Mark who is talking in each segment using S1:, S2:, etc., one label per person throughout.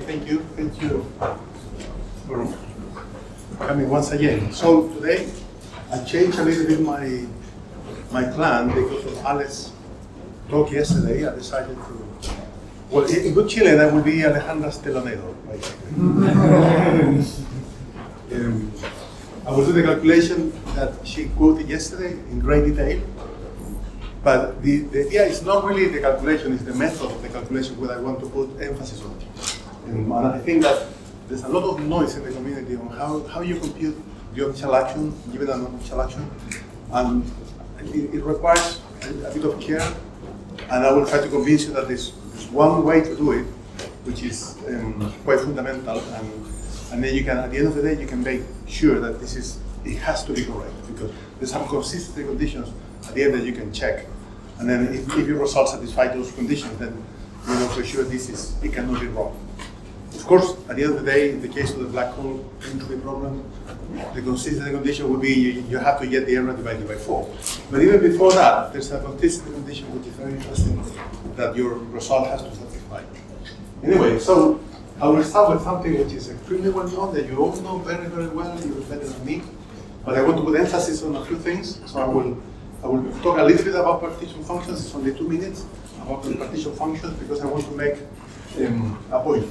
S1: Thank you for coming once again. So today I changed a little bit my plan because of Alex's talk yesterday. I decided to, well, in good Chilean, I will be Alejandra's telonero. I will do the calculation that she quoted yesterday in great detail. But the idea is not really the calculation, it's the method of the calculation where I want to put emphasis on. And I think that there's a lot of noise in the community on how you compute the official action, given an official action. And it requires a bit of care. And I will try to convince you that there's one way to do it, which is quite fundamental. And then you can, at the end of the day, you can make sure that it has to be correct, because there's some consistency conditions at the end that you can check. And then if your results satisfy those conditions, then you know for sure it cannot be wrong. Of course, at the end of the day, in the case of the black hole entropy problem, the consistency condition would be you have to get the error divided by 4. But even before that, there's a consistency condition which is very interesting that your result has to satisfy. Anyway, so I will start with something which is extremely well known, that you all know very, very well, you're better than me. But I want to put emphasis on a few things, so I will talk a little bit about partition functions. It's only 2 minutes about the partition functions because I want to make a point,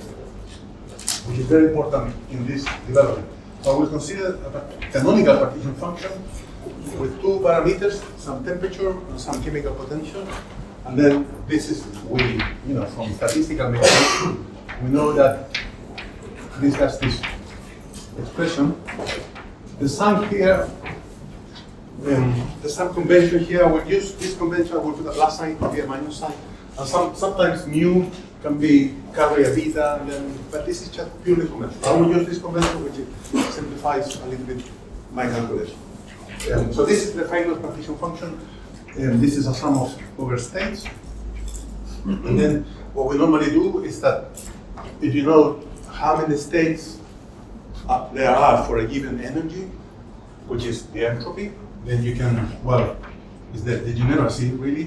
S1: which is very important in this development. So I will consider a canonical partition function with 2 parameters, some temperature and some chemical potential. And then this is, from statistical mechanics, we know that this has this expression. The sum here, the sum convention here, I will use this convention, I will put a plus sign, to be a minus sign. And sometimes mu can carry a beta, but this is just purely convention. I will use this convention, which simplifies a little bit my calculation. So this is the famous partition function. This is a sum over states. And then what we normally do is that if you know how many states there are for a given energy, which is the entropy, then you can, is the degeneracy really.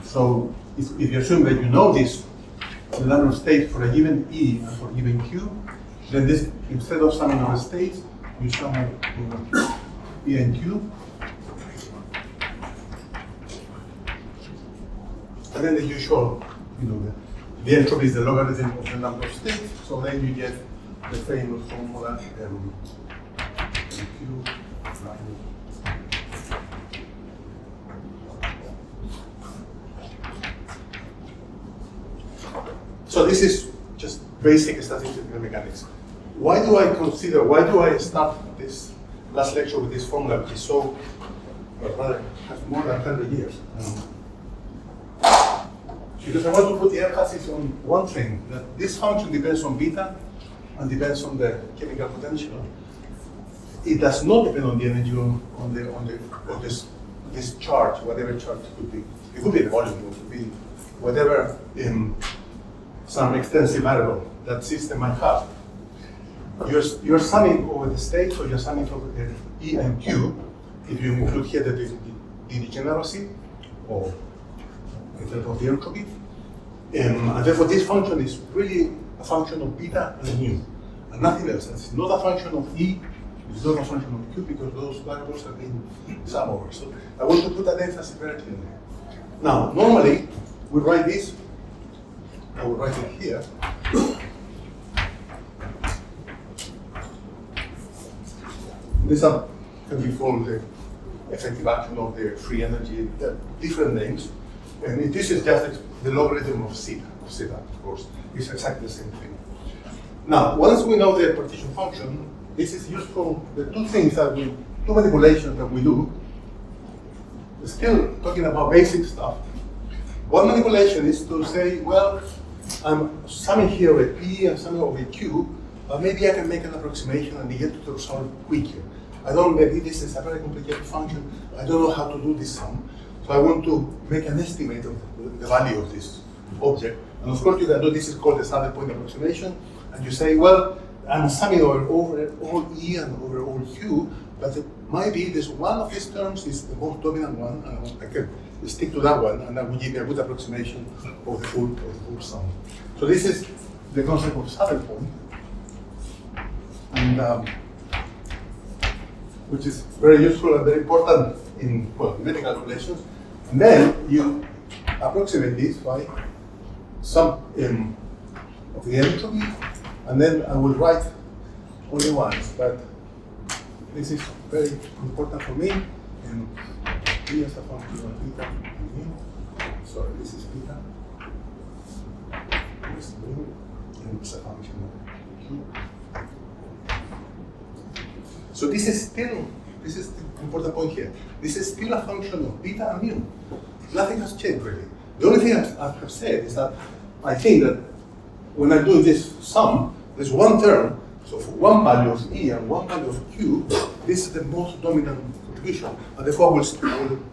S1: So if you assume that you know the number of states for a given E and for a given Q, then this, instead of summing over states, you sum over E and Q. And then the usual, the entropy is the logarithm of the number of states, so then you get the famous formula Q. So this is just basic statistical mechanics. Why do I start this last lecture with this formula, which is so, rather, has more than 100 years? Because I want to put the emphasis on one thing, that this function depends on beta and depends on the chemical potential. It does not depend on the energy on this charge, whatever charge it could be. It could be the volume, it could be whatever some extensive variable that system might have. You're summing over the states, or you're summing over the E and Q, if you include here the degeneracy, or in terms of the entropy. And therefore this function is really a function of beta and mu, and nothing else. It's not a function of E, it's not a function of Q, because those variables have been summed over. So I want to put that emphasis very clearly. Now, normally, we write this, I will write it here. This can be called the effective action of the free energy, different names. And this is just the logarithm of zeta, of course. It's exactly the same thing. Now, once we know the partition function, this is useful. The two manipulations that we do, still talking about basic stuff. One manipulation is to say, I'm summing here over P and summing over Q, but maybe I can make an approximation and get to the result quicker. Maybe this is a very complicated function. I don't know how to do this sum. So I want to make an estimate of the value of this object. And of course you can do, this is called the standard point approximation. And you say, I'm summing over all E and over all Q, but it might be this one of these terms is the most dominant one, and I can stick to that one, and that will give me a good approximation of the full sum. So this is the concept of saddle point, and which is very useful and very important in many calculations. And then you approximate this by some of the entropy, and then I will write only once, but this is very important for me. And here's a function of beta and mu. Sorry, this is beta. This is mu, and it's a function of q. So this is the important point here. This is still a function of beta and mu. Nothing has changed really. The only thing I have said is that I think that when I do this sum, there's one term, so for one value of E and one value of Q, this is the most dominant contribution, and therefore I will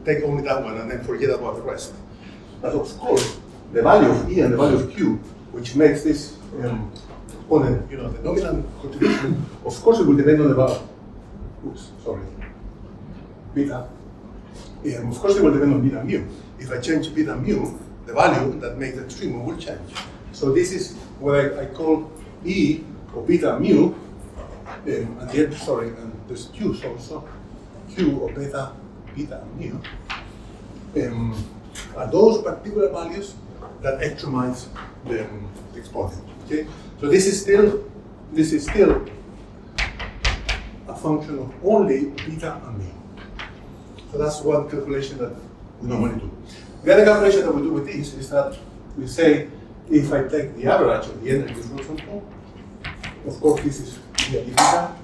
S1: take only that one and then forget about the rest. But of course, the value of E and the value of Q, which makes this component, the dominant contribution, of course it will depend on the value. Beta. Of course it will depend on beta mu. If I change beta mu, the value that makes the extreme will change. So this is what I call E or beta mu, and here, and there's Q also, Q or beta mu, are those particular values that extremize the exponent. Okay, so this is still a function of only beta and mu. So that's one calculation that we normally do. The other calculation that we do with this is that we say, if I take the average of the energy, for example, of course this is the beta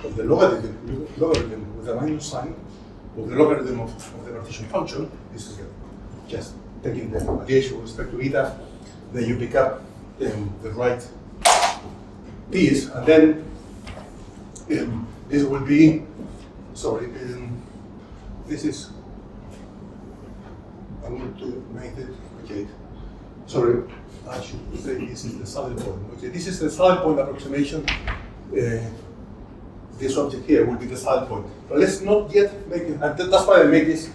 S1: of the logarithm with a minus sign of the logarithm of the partition function. This is just taking the variation with respect to beta. Then you pick up the right piece, and then this will be, this is, I'm going to make it, okay, I should say this is the saddle point. Okay, this is the saddle point approximation. This object here will be the saddle point. But let's not yet make it, and that's why I make this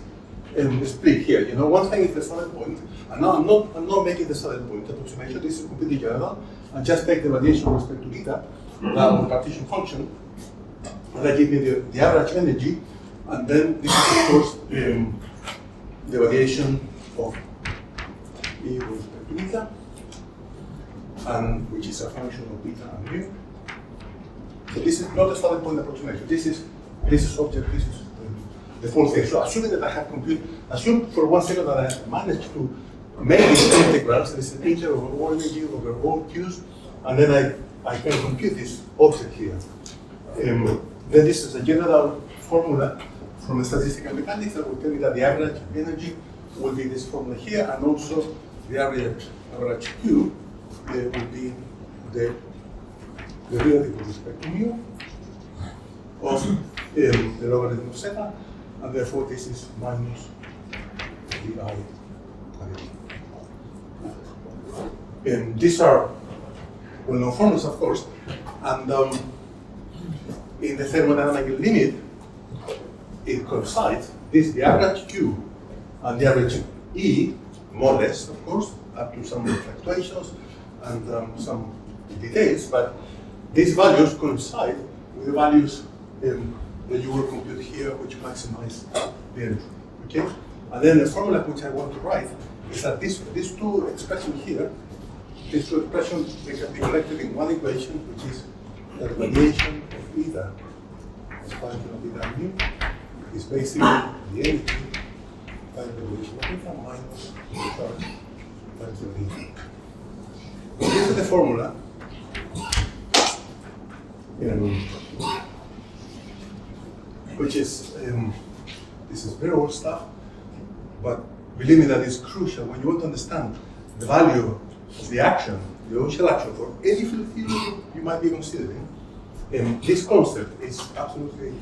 S1: split here. One thing is the saddle point, and now I'm not making the saddle point approximation. This is completely general, and just take the variation with respect to beta, the partition function, and that gives me the average energy, and then this is of course the variation of E with respect to beta, and which is a function of beta and mu. So this is not a saddle point approximation. This is object. This is the full thing. So assuming that I have assume for 1 second that I have managed to make these integrals. This is integral over all energy over all q's, and then I can compute this object here. Then this is a general formula from the statistical mechanics that will tell me that the average energy will be this formula here, and also the average Q will be the derivative with respect to mu of the logarithm of zeta, and therefore this is minus di. These are well-known formulas, of course, and in the thermodynamic limit, it coincides. This the average Q and the average E, more or less, of course, up to some fluctuations and some details, but these values coincide with the values that you will compute here, which maximize the entropy. Okay? And then the formula which I want to write is that these two expressions here, these two expressions, they can be collected in one equation, which is the variation of beta, as function of beta mu, is basically the energy times the variation of beta minus the charge times the variation. This is the formula. Which is, this is very old stuff, but believe me that it's crucial when you want to understand the value of the action, the initial action for any field theory you might be considering. This concept is absolutely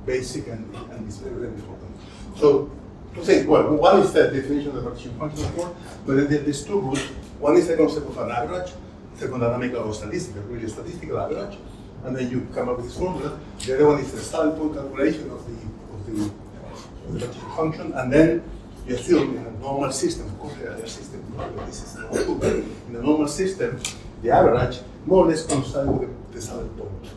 S1: basic and it's very, very important. So, to say, well, one is the definition of the partition function, of course, but then there's two roots. One is the concept of an average, thermodynamical or statistical, really a statistical average, and then you come up with this formula. The other one is the saddle point calculation of the partition function, and then you assume in a normal system, of course, a system, this is not true, but in a normal system, the average more or less coincides with the saddle point.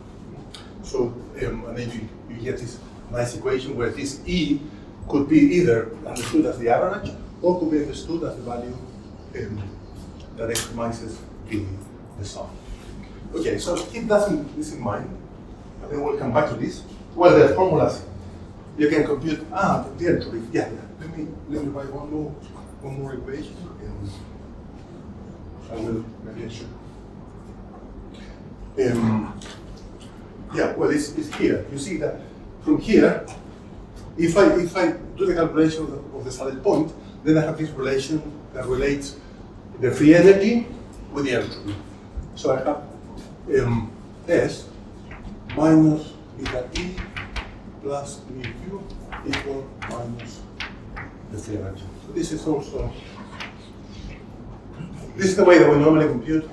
S1: So, and then you get this nice equation where this E could be either understood as the average or could be understood as the value that extremizes the sum. Okay, so keep this in mind, and then we'll come back to this. Well, the formulas you can compute. The entropy. Yeah. Let me write one more equation, and I will maybe I should. Yeah. Well, it's here. You see that from here, if I do the calculation of the saddle point, then I have this relation that relates the free energy with the entropy. So I have S minus beta E plus mu Q equal minus the free energy. So this is the way that we normally compute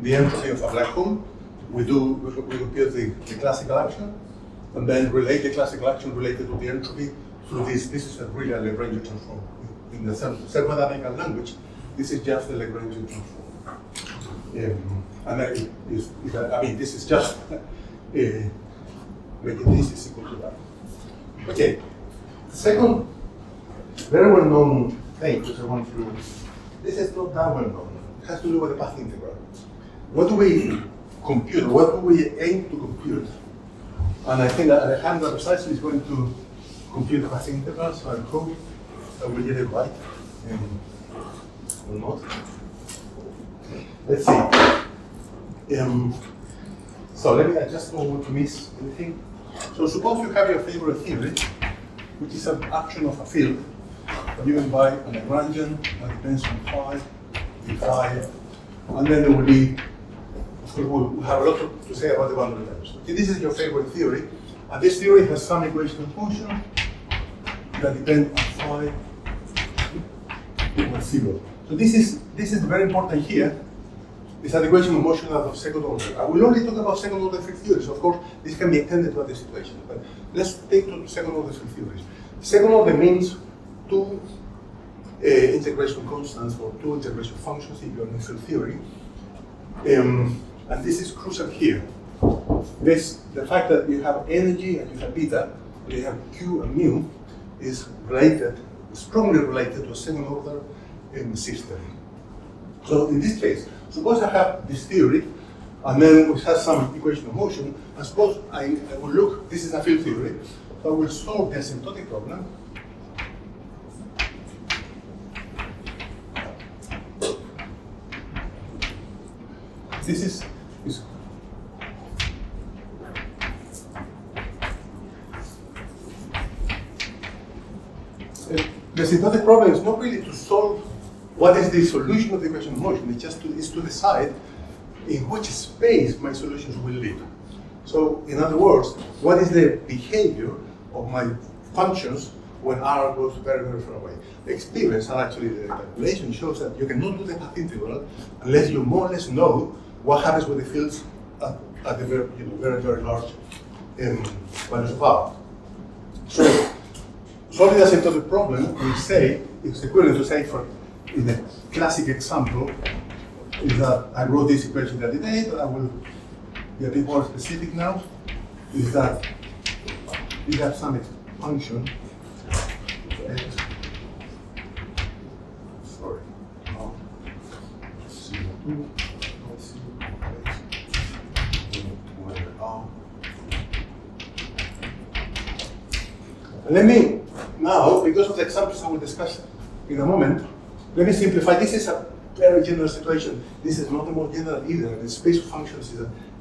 S1: the entropy of a black hole. We compute the classical action, and then relate the classical action related to the entropy through this. This is a really a Lagrangian transform. In the thermodynamical language, this is just the Lagrangian transform. And this is just making this is equal to that. Okay. Second, very well-known thing which I want to do. This is not that well-known. It has to do with the path integral. What do we compute? What do we aim to compute? And I think that Alejandra precisely is going to compute the path integral, so I hope I will get it right. Or not. Let's see. So let me just don't want to miss anything. So suppose you have your favorite theory, which is an action of a field given by a Lagrangian that depends on phi, d phi, and then there will be, of course, we'll have a lot to say about the boundary layers. Okay, this is your favorite theory, and this theory has some equation of motion that depend on phi equals 0. So this is very important here. It's an equation of motion out of second order. I will only talk about second order field theories. Of course, this can be extended to other situations, but let's take to second order field theories. Second order means two integration constants or two integration functions if you're in field theory. And this is crucial here. The fact that you have energy and you have beta, and you have Q and mu, is related, strongly related to a second order system. So in this case, suppose I have this theory, and then we have some equation of motion, and suppose I will look, this is a field theory, so I will solve the asymptotic problem. This is the asymptotic problem is not really to solve what is the solution of the equation of motion. It's just to decide in which space my solutions will live. So, in other words, what is the behavior of my functions when R goes very, very far away? The experience, and actually the calculation, shows that you cannot do the path integral unless you more or less know what happens with the fields at the very, very, very large values of R. So, solving the asymptotic problem, we say, it's equivalent to say in the classic example, is that I wrote this equation the other day, but I will be a bit more specific now, is that we have some function, sorry, and let me now, because of the examples I will discuss in a moment, let me simplify. This is a very general situation. This is not a more general either. The space of functions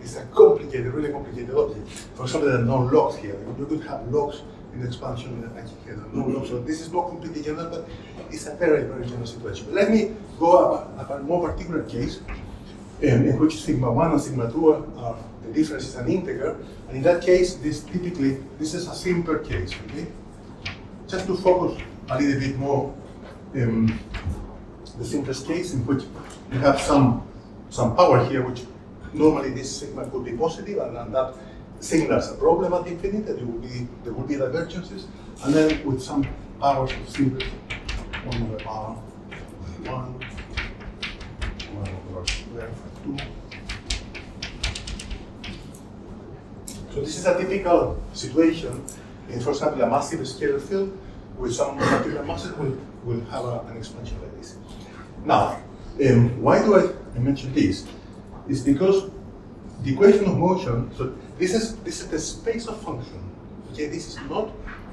S1: is a complicated, really complicated object. For example, there are no logs here. You could have logs in the expansion, and here there are no logs. So this is not completely general, but it's a very, very general situation. But let me go about a more particular case in which sigma 1 and sigma 2 are the difference is an integer. And in that case, this is a simpler case. Okay? Just to focus a little bit more, the simplest case in which you have some power here, which normally this sigma could be positive, and that signals a problem at infinity. There will be divergences, and then with some powers of simple 1 over r 1, 1 over r squared for 2. So this is a typical situation in, for example, a massive scalar field with some particular masses will have an expansion like this. Now, why do I mention this? It's because the equation of motion, so this is the space of function. Okay, this is not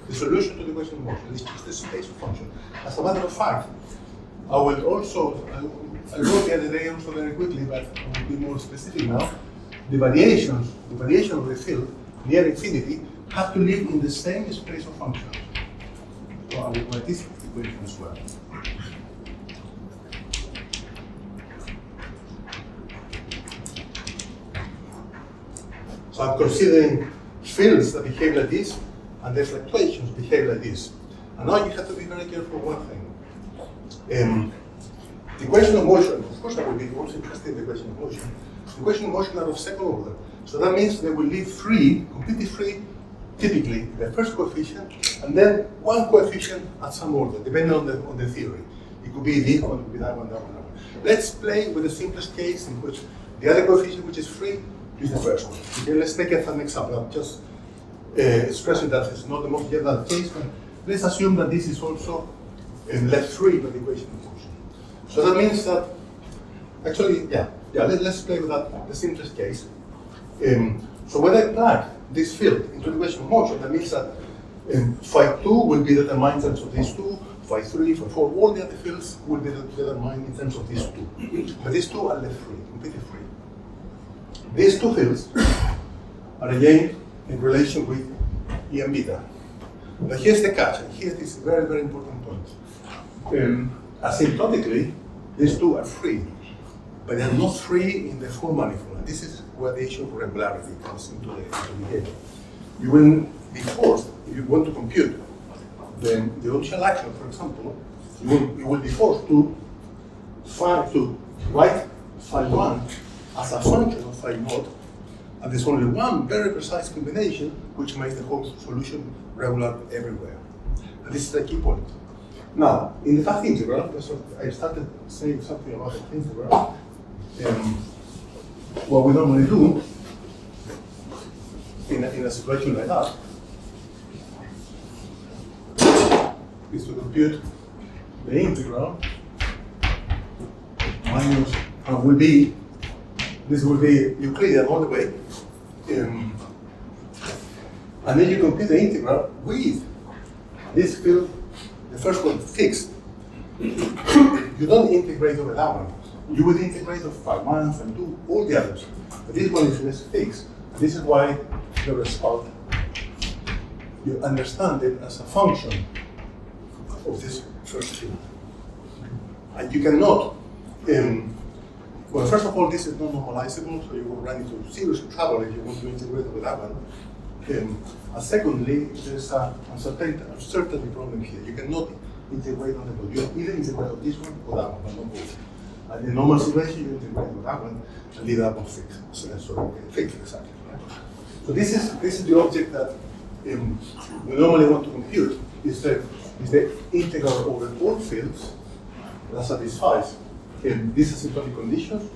S1: the solution to the equation of motion, it's just the space of function. As a matter of fact, I will also, I wrote the other day also very quickly, but I will be more specific now. The variation of the field near infinity have to live in the same space of function. So I will write this equation as well. So I'm considering fields that behave like this, and their fluctuations behave like this. And now you have to be very careful one thing. The equation of motion, of course I will be also interested in the equation of motion. The equation of motion are of second order. So that means they will live free, completely free, typically the first coefficient, and then one coefficient at some order, depending on the theory. It could be this one, it could be that one, that one, that one. Let's play with the simplest case in which the other coefficient which is free is the first one. Okay, let's take it as an example. I'm just stressing that it's not the most general case, but let's assume that this is also left free by the equation of motion. So that means that, actually, let's play with that, the simplest case. So when I plug this field into the equation of motion, that means that phi 2 will be determined in terms of these two, phi 3, phi 4, all the other fields will be determined in terms of these two. But these two are left free, completely free. These two fields are again in relation with E and beta. But here's the catch, and here is a very, very important point. Asymptotically, these two are free, but they are not free in the full manifold. And this is where the issue of regularity comes into the behavior. You will be forced, if you want to compute the initial action, for example, you will be forced to write phi 1 as a function of phi naught, and there's only one very precise combination which makes the whole solution regular everywhere. And this is the key point. Now, in the path integral, I started saying something about the path integral. What we normally do in a situation like that is to compute the integral minus this will be Euclidean all the way, and then you compute the integral with this field, the first one fixed. You don't integrate over that one. You would integrate of phi 1, phi 2, all the others. But this one is less fixed. This is why the result, you understand it as a function of this first field. And you cannot, well, first of all, this is not normalizable, so you will run into serious trouble if you want to integrate with that one. And secondly, there's an uncertainty problem here. You cannot integrate on the both. You either integrate on this one or that one, but not both. And in normal situation, you integrate with that one and leave that one fixed. So fixed exactly. Right? So this is the object that we normally want to compute. Is the integral over all fields that satisfies these asymptotic conditions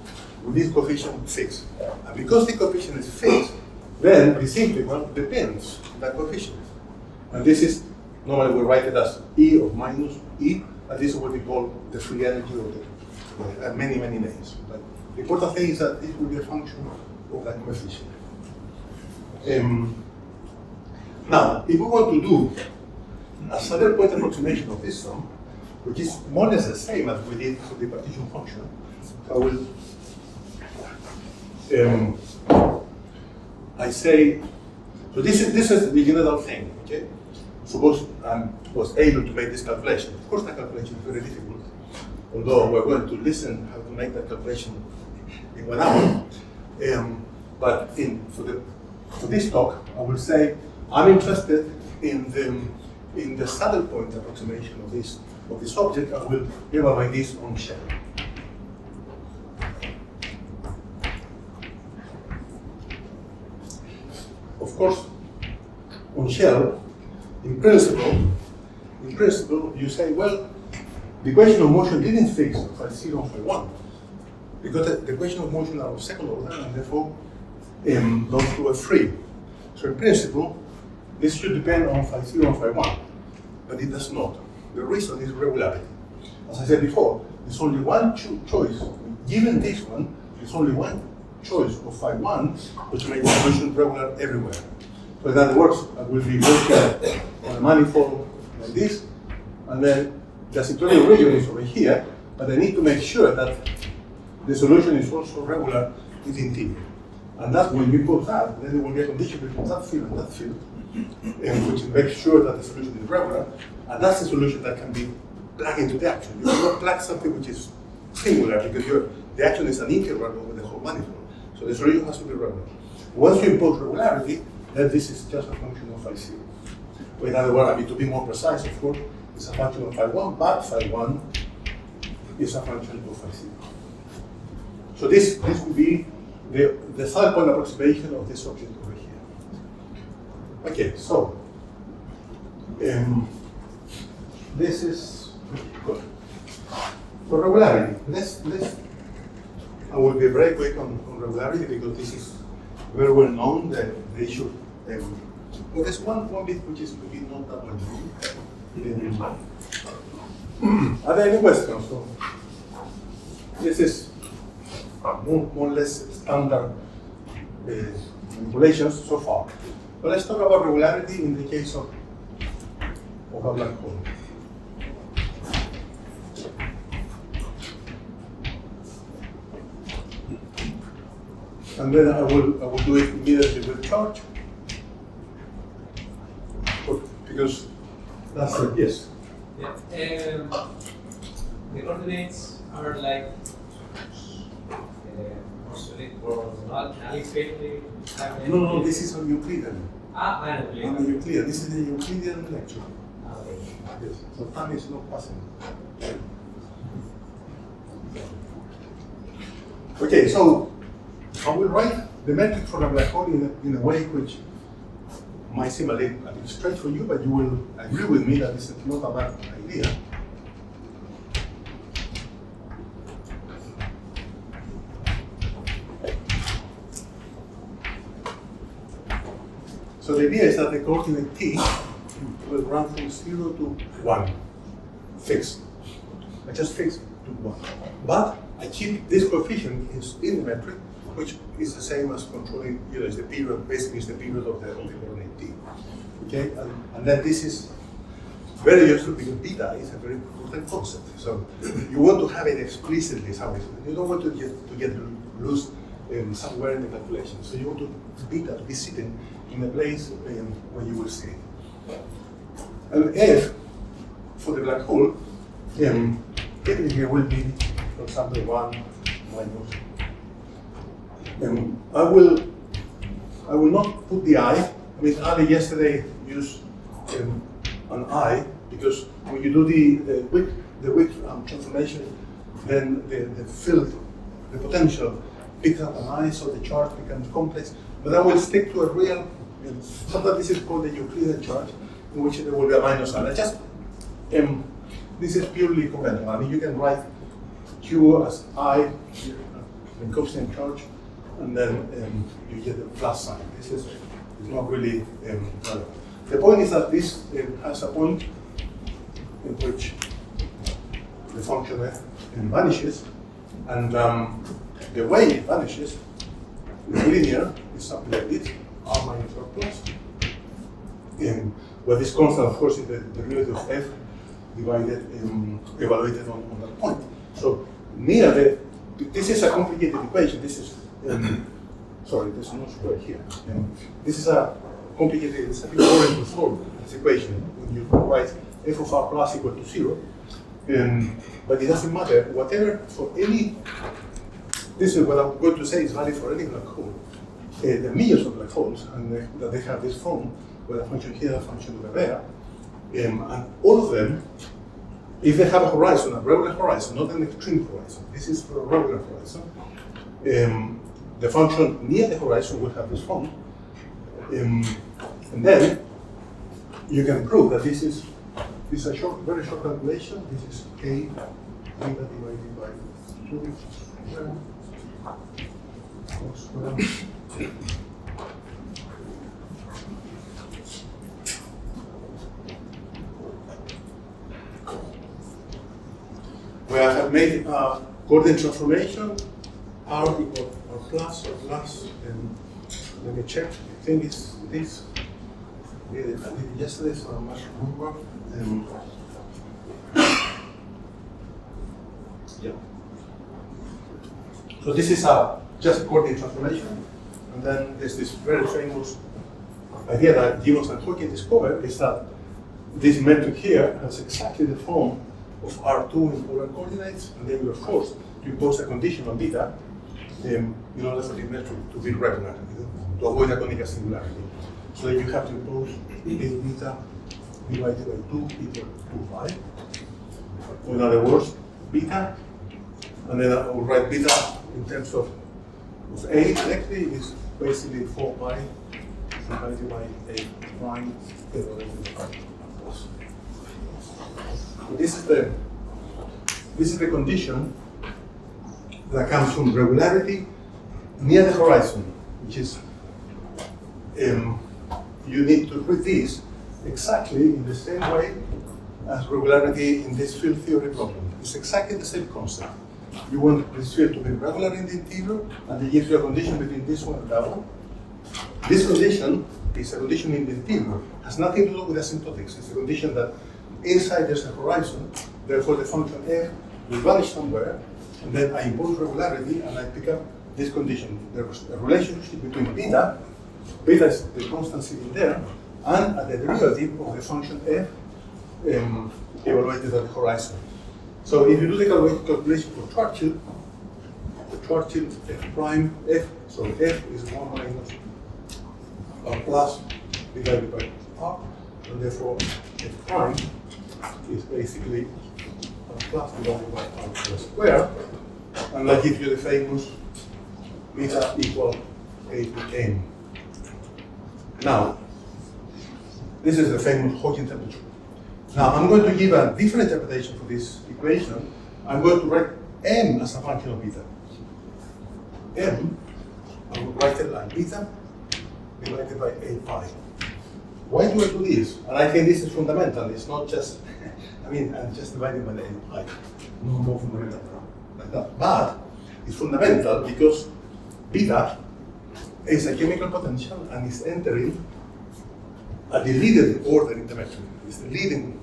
S1: with this coefficient fixed. And because the coefficient is fixed, then this integral depends on that coefficient. And this is, normally we write it as E of minus E, and this is what we call the free energy of the many, many names. But the important thing is that this will be a function of that coefficient. Now, if we want to do a saddle point approximation of this sum, which is more or less the same as we did for the partition function, I will I say, so this is the general thing, okay? Suppose I was able to make this calculation. Of course, that calculation is very difficult, although we're going to listen how to make that calculation in 1 hour. But for this talk, I will say I'm interested in the saddle point approximation of this object. I will evaluate this on shell. Of course, on shell, in principle, you say, well, the equation of motion didn't fix phi 0 and phi 1, because the equation of motion are of second order, and therefore those two are free. So in principle, this should depend on phi 0 and phi 1, but it does not. The reason is regularity. As I said before, there's only one choice. Given this one, there's only one choice of phi 1, which makes the solution regular everywhere. So in other words, I will be working on a manifold like this, and then the asymptotic region is over here, but I need to make sure that the solution is also regular in the interior. And that's when you put that, then you will get condition between that field and that field, which makes sure that the solution is regular, and that's the solution that can be plugged into the action. You cannot plug something which is singular, because the action is an integral over the whole manifold. So the solution has to be regular. Once you impose regularity, then this is just a function of phi 0. In other words, I mean, to be more precise, of course, it's a function of phi 1, but phi 1 is a function of phi 0. So this would be the third point approximation of this object over here. Okay, so this is good. For regularity, I will be very quick on regularity, because this is very well known, the issue. Well, there's one bit which is maybe not that well known. Are there any questions? So this is more or less standard manipulations so far. But let's talk about regularity in the case of a black hole. And then I will do it immediately with charge, because that's the yes.
S2: Yeah. The coordinates are like
S1: No, this is on Euclidean.
S2: Euclidean.
S1: On Euclidean. This is the Euclidean lecture.
S2: Okay.
S1: Yes. So time is not passing. Okay, so I will write the metric for a black hole in a way which might seem a little strange for you, but you will agree with me that this is not a bad idea. So the idea is that the coordinate t will run from 0 to 1, fixed. I just fixed to 1. But I keep this coefficient in the metric, which is the same as controlling, is the period, basically is the period of the coordinate t. Okay, and then this is very useful because beta is a very important concept. So you want to have it explicitly somewhere. You don't want to get loose somewhere in the calculation. So you want beta to be sitting in a place where you will see it. And F for the black hole, everything here will be, for example, 1 minus. I will not put the I. I mean, Ali yesterday used an I, because when you do the width transformation, then the field, the potential picks up an I, so the charge becomes complex. But I will stick to a real, sometimes this is called the Euclidean charge, in which there will be a minus I. This is purely conventional. I mean, you can write Q as I, the constant charge, and then you get the plus sign. This is not really relevant. The point is that this has a point in which the function f vanishes, and the way it vanishes is linear. It's something like this, r minus r plus. Where this constant, of course, is the derivative of f divided, evaluated on that point. So near this is a complicated equation. This is sorry, there's no square here. This is a complicated, it's a bit boring to solve this equation when you write f of r plus equal to 0. But it doesn't matter. Whatever, for any, this is what I'm going to say is valid for any black hole. There are millions of black holes, and that they have this form with a function here, a function over there. And all of them, if they have a horizon, a regular horizon, not an extreme horizon, this is for a regular horizon, the function near the horizon will have this form. And then you can prove that this is This is a short, very short calculation. This is A beta divided by 2 square. Where I have made a coordinate transformation, R equal R plus, and let me check. I think it's this. I did it yesterday, so I must remember. Yeah. So this is just a coordinate transformation, and then there's this very famous idea that Gibbons and Hawking discovered is that this metric here has exactly the form of R2 in polar coordinates, and then you're forced to impose a condition on beta in order for the metric to be regular, to avoid a conical singularity. So then you have to impose A beta divided by 2 equal to 5. Or in other words, beta, and then I will write beta in terms of A directly is basically 4 pi divided by A prime divided by plus. So this is the condition that comes from regularity near the horizon, which is you need to read this exactly in the same way as regularity in this field theory problem. It's exactly the same concept. You want this field to be regular in the interior, and they give you a condition between this one and that one. This condition is a condition in the interior. It has nothing to do with asymptotics. It's a condition that inside there's a horizon, therefore the function f will vanish somewhere, and then I impose regularity and I pick up this condition. There's a relationship between beta is the constant sitting there, and the derivative of the function f evaluated at the horizon. So if you do the calculation for Churchill, f prime f, so f is 1 minus r plus divided by r, and therefore f prime is basically r plus divided by r plus square, and that gives you the famous beta equal a to n. Now, this is the famous Hawking temperature. Now, I'm going to give a different interpretation for this equation. I'm going to write m as a function of beta. M, I will write it like beta divided by a pi. Why do I do this? And I think this is fundamental. It's not just, I'm just dividing by the a pi. No more fundamental like that. But it's fundamental because beta is a chemical potential and is entering at the leading order in the metric. It's the leading,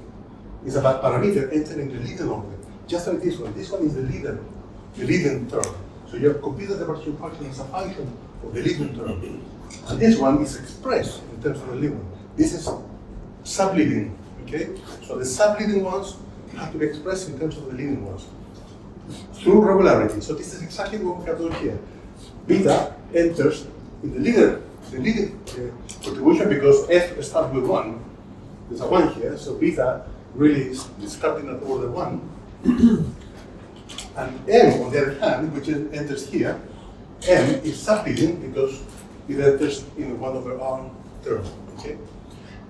S1: it's a parameter entering the leading order. Just like this one. This one is the leading term. So you have computed the partial function as a function of the leading term. And this one is expressed in terms of the leading. This is subleading, okay? So the subleading ones have to be expressed in terms of the leading ones through regularity. So this is exactly what we have done here. Beta enters in the leading contribution because f starts with 1. There's a 1 here, so beta really is starting at order 1. And m, on the other hand, which enters here, m is subleading because it enters in 1 over r term. Okay?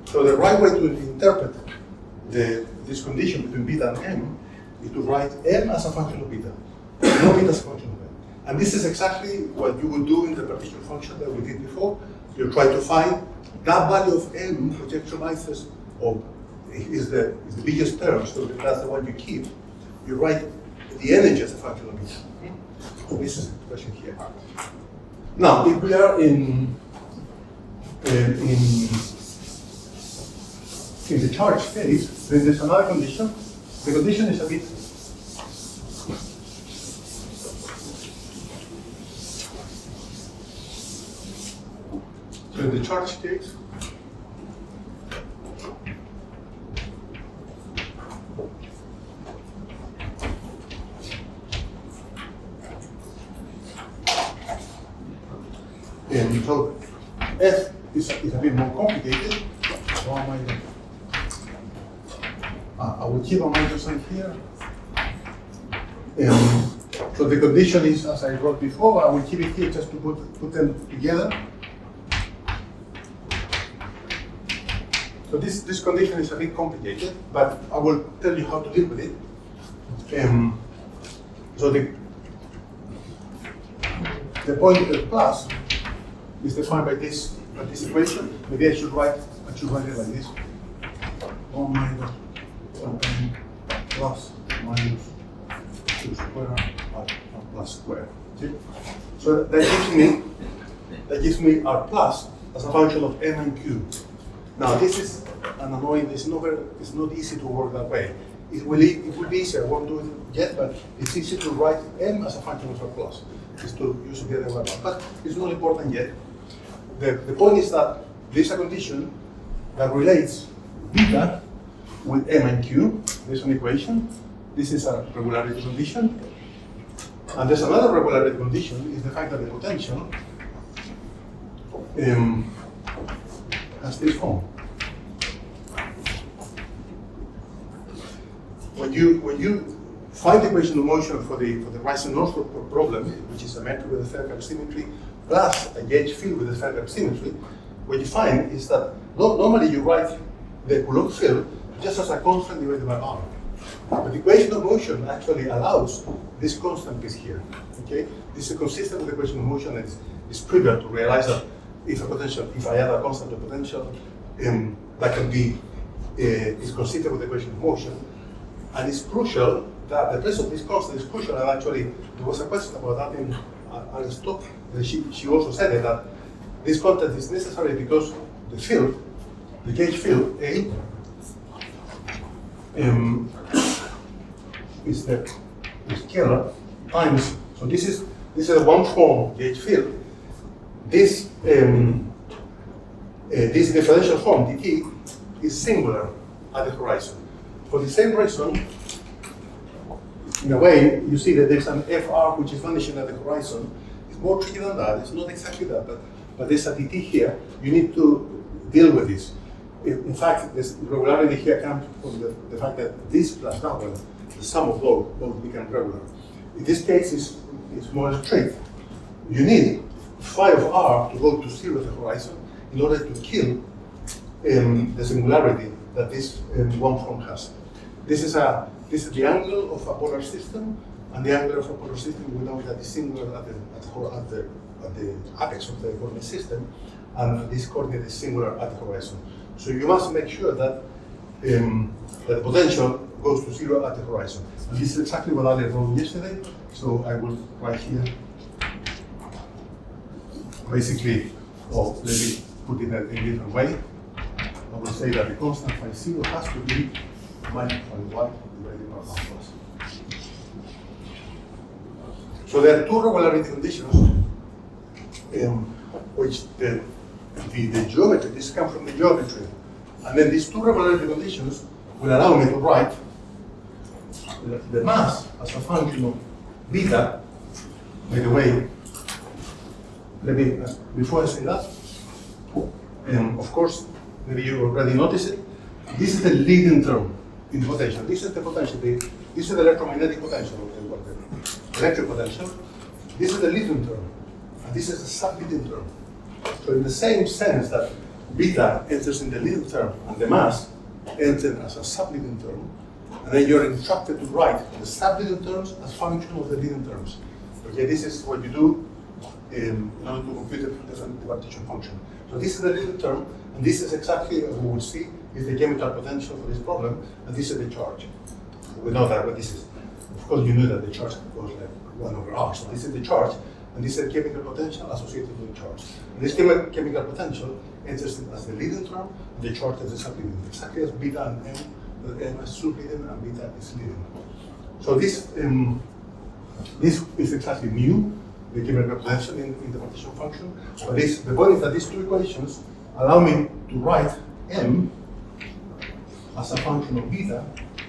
S1: So the right way to interpret this condition between beta and m is to write m as a function of beta, not beta as a function of m. And this is exactly what you would do in the partition function that we did before. You try to find that value of m projectionizes, or is the biggest term, so that's the one you keep. You write the energy as a function of beta. So this is the expression here. Now, if we are in the charge case, then there's another condition. The condition is a bit so in the charge case, so F is a bit more complicated. I will keep a minus sign here. So the condition is, as I wrote before, I will keep it here just to put them together. So So this condition is a bit complicated, but I will tell you how to deal with it. So the point plus is defined by this equation. Maybe I should write it like this: 1 minus 1 plus minus 2 square plus square. Okay? So that gives me R plus as a function of m and q. Now this is an annoying. It's not easy to work that way. It will be easier. I won't do it yet, but it's easy to write m as a function of R plus. Is to use it the other way around. But it's not important yet. The point is that there's a condition that relates beta with m and q. There's an equation. This is a regularity condition. And there's another regularity condition, is the fact that the potential has this form. When you find the equation of motion for the Rising-Northrup problem, which is a metric with a spherical symmetry plus a gauge field with a spherical symmetry, what you find is that normally you write the Coulomb field just as a constant divided by r. But the equation of motion actually allows this constant piece here. Okay, this is consistent with the equation of motion, and it's trivial to realize that if I add a constant to potential, that can be is consistent with the equation of motion, and it's crucial that the place of this constant is crucial. And actually, there was a question about that in Aristotle. She also said it, that this constant is necessary because the field, the gauge field A, is the scalar times. So this is a one form gauge field. This differential form dt is singular at the horizon. For the same reason, in a way, you see that there's an fr which is vanishing at the horizon. It's more tricky than that. It's not exactly that, but there's a dt here. You need to deal with this. In fact, this regularity here comes from the fact that this plus that one, the sum of both become regular. In this case, it's more strict. You need phi of r to go to 0 at the horizon in order to kill the singularity that this one form has. This is the angle of a polar system, and the angle of a polar system we know that is singular at the apex of the coordinate system, and this coordinate is singular at the horizon. So you must make sure that the potential goes to 0 at the horizon. And this is exactly what I wrote yesterday. So I will write here. Basically, let me put it in a different way. I will say that the constant phi 0 has to be minus phi y divided by 1 plus. So there are two regularity conditions, which the geometry, this comes from the geometry. And then these two regularity conditions will allow me to write the mass as a function of beta. By the way, before I say that, of course, maybe you already noticed it, this is the leading term in the potential. This is the potential, this is the electromagnetic potential, the electric potential. This is the leading term, and this is the sub-leading term. So in the same sense that beta enters in the leading term and the mass enters as a sub-leading term, and then you're instructed to write the sub-leading terms as function of the leading terms. Okay, this is what you do in order to compute the different partition function. So this is the leading term, and this is exactly what we will see is the chemical potential for this problem, and this is the charge. We know that what this is. Of course, you knew that the charge goes like 1 over r. So this is the charge, and this is the chemical potential associated with the charge. And this chemical potential enters as the leading term, and the charge is the sub-leading. Exactly as beta and m, the m is sub-leading and beta is leading. So this is exactly mu, the chemical potential in the partition function. But the point is that these two equations allow me to write m as a function of beta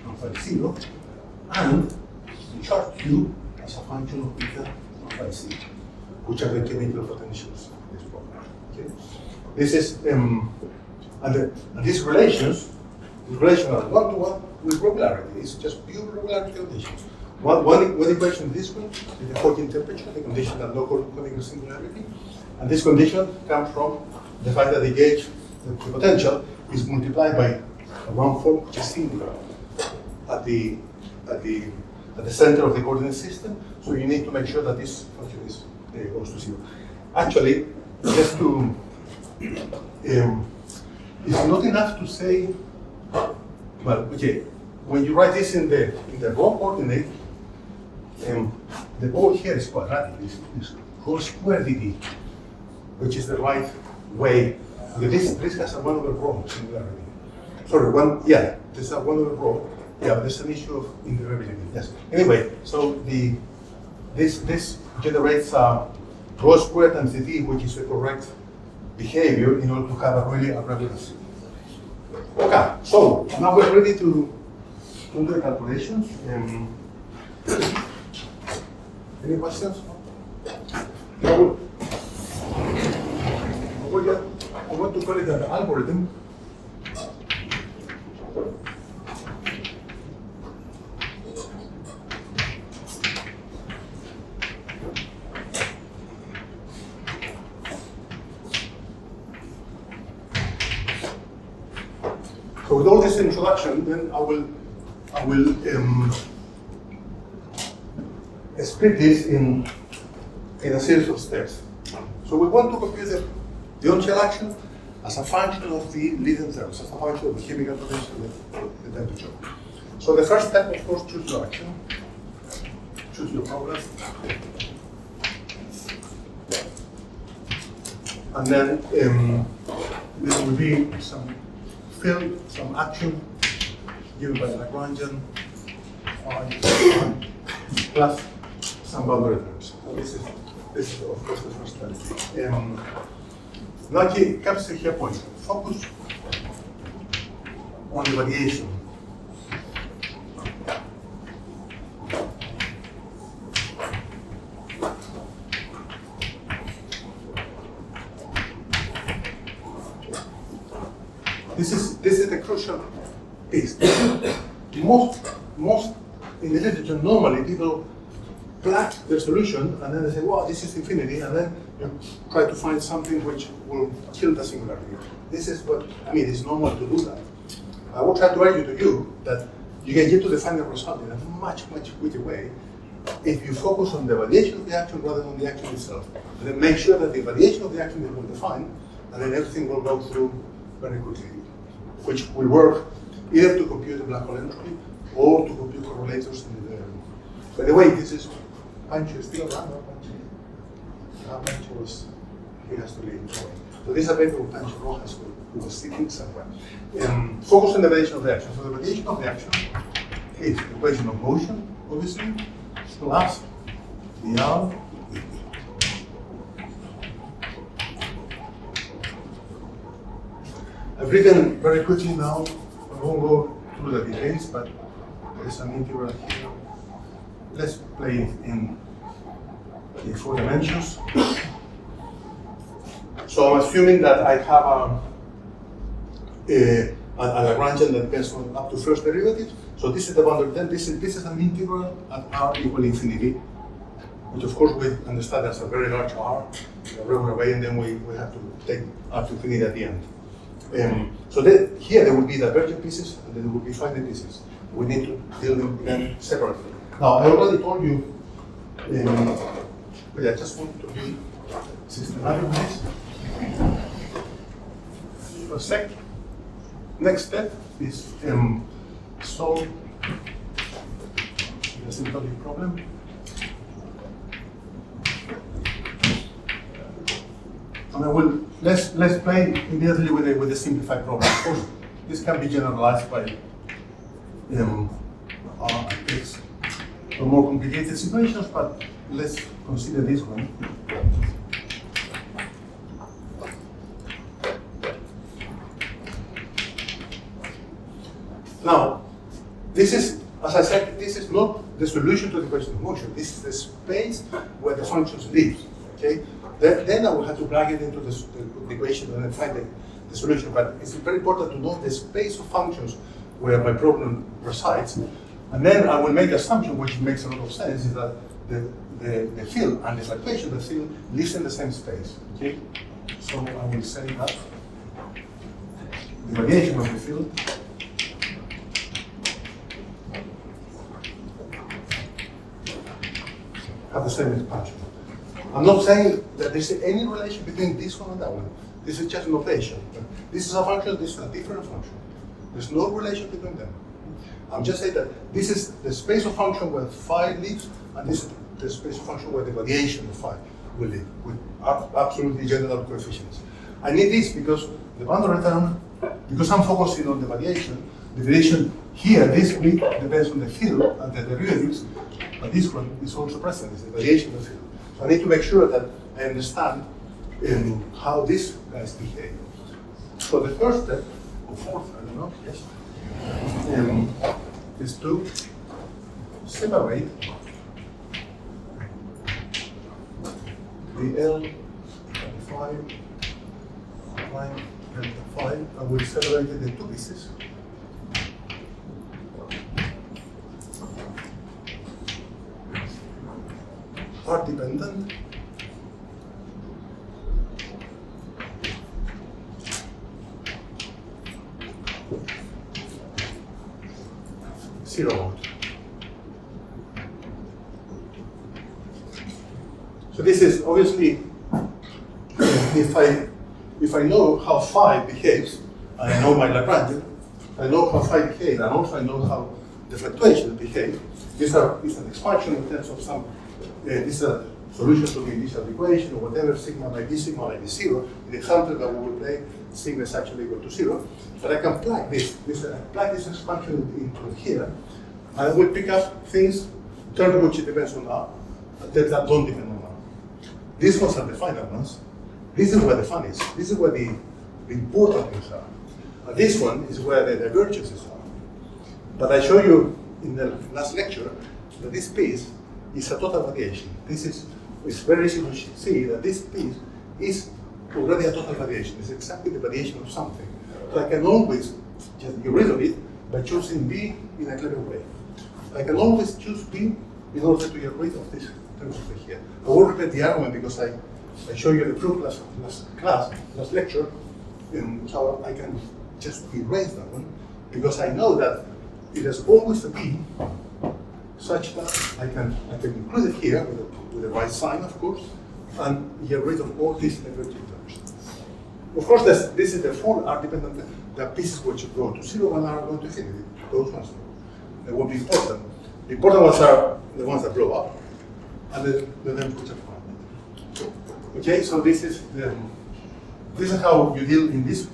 S1: and phi 0, and the charge q as a function of beta and phi 0, which are the chemical potentials of this problem. Okay? This is and these relations are one-to-one with regularity. It's just pure regularity conditions. One equation is this one, is the Hawking temperature, the condition that no conical singularity. And this condition comes from the fact that the gauge the potential is multiplied by a one form, which is singular, at the center of the coordinate system. So you need to make sure that this function is goes to 0. Actually, just to it's not enough to say, well, okay, when you write this in the raw coordinate, the ball here is quadratic. It's whole square dt, which is the right way. This has a 1 over rho singularity. Sorry, this is a 1 over rho. Yeah, but there's an issue of indivisibility. Yes. Anyway, so this generates rho squared times dt, which is the correct behavior in order to have a regular system. Okay, so now we're ready to do the calculations. Any questions? No. I want to call it an algorithm. So with all this introduction, then I will split this in a series of steps. So we want to compute the on-shell action as a function of the leading terms, as a function of the chemical potential and the temperature. So the first step, of course, choose your action, choose your problem, and then there will be some field, some action given by Lagrangian plus some boundary terms. So this is of course the first step. Now here comes the point. Focus on the variation. This is the crucial piece. Most in the literature, normally people plug their solution and then they say, wow, this is infinity, and then you try to find something which will kill the singularity. This is what, I mean, it's normal to do that. I will try to argue to you that you can get to the final result in a much quicker way if you focus on the variation of the action rather than the action itself. And then make sure that the variation of the action is well defined, and then everything will go through very quickly, which will work either to compute the black hole entropy or to compute correlators in the. By the way, this is Pancho is still around, no Pancho? Pancho was, he has to leave. So this is a paper with Pancho Rojas who was sitting somewhere. Focus on the variation of the action. So the variation of the action is the equation of motion, obviously, plus the R. I've written very quickly now, I won't go through the details, but there is an integral here. Let's play in 4 dimensions. So I'm assuming that I have a Lagrangian that depends on up to first derivative. So this is the boundary. Then this is an integral at r equal infinity, which of course we understand as a very large R in a regular way, and then we have to take up to infinity at the end. So here there will be divergent pieces, and then there will be finite pieces. We need to deal with them separately. Now, I already told you, but I just want to be systematic with this. So next step is solve the asymptotic problem. And let's play immediately with the simplified problem. Of course, this can be generalized by X for more complicated situations, but let's consider this one. Now, this is, as I said, this is not the solution to the equation of motion. This is the space where the functions live. Okay. Then I will have to plug it into the equation and then find the solution. But it's very important to know the space of functions where my problem resides. And then I will make the assumption, which makes a lot of sense, is that the field and the fluctuation of the field lives in the same space. Okay? So I will say that the radiation of the field have the same expansion. I'm not saying that there's any relation between this one and that one. This is just notation. This is a function, this is a different function. There's no relation between them. I'm just saying that this is the space of function where phi lives, and this is the space of function where the variation of phi will live, with absolutely general coefficients. I need this because the boundary term, because I'm focusing on the variation here, this bit depends on the field and the derivatives, but this one is also present, it's the variation of the field. So I need to make sure that I understand how these guys behave. So the first step, or fourth, I don't know, yes, is to separate the L and 5 prime delta 5, and we'll separate it in two pieces. Are dependent zero mode. So this is obviously if I know how phi behaves, and I know my Lagrangian, I know how phi behaves, and also I know how the fluctuations behave. These are an expansion in terms of some. This is a solution to the initial equation, or whatever sigma might be 0. In the example that we will play, sigma is actually equal to 0. But I can plug this expansion into here, and I will pick up things, terms which it depends on R, and terms that don't depend on R. These ones are the final ones. This is where the fun is. This is where the important things are. And this one is where the divergences are. But I show you in the last lecture that this piece is a total variation. It's very easy to see that this piece is already a total variation. It's exactly the variation of something. So I can always just get rid of it by choosing B in a clever way. I can always choose B in order to get rid of this terms over here. I won't repeat the argument because I show you the proof last lecture, so I can just erase that one because I know that it has always to be such that I can include it here with the right sign, of course, and get rid of all these diverging terms. Of course, this is the full R dependent. The pieces which go to 0 and are going to infinity. Those ones they won't be important. The important ones are the ones that blow up, and the ones which are finite. Okay, so this is how you deal in this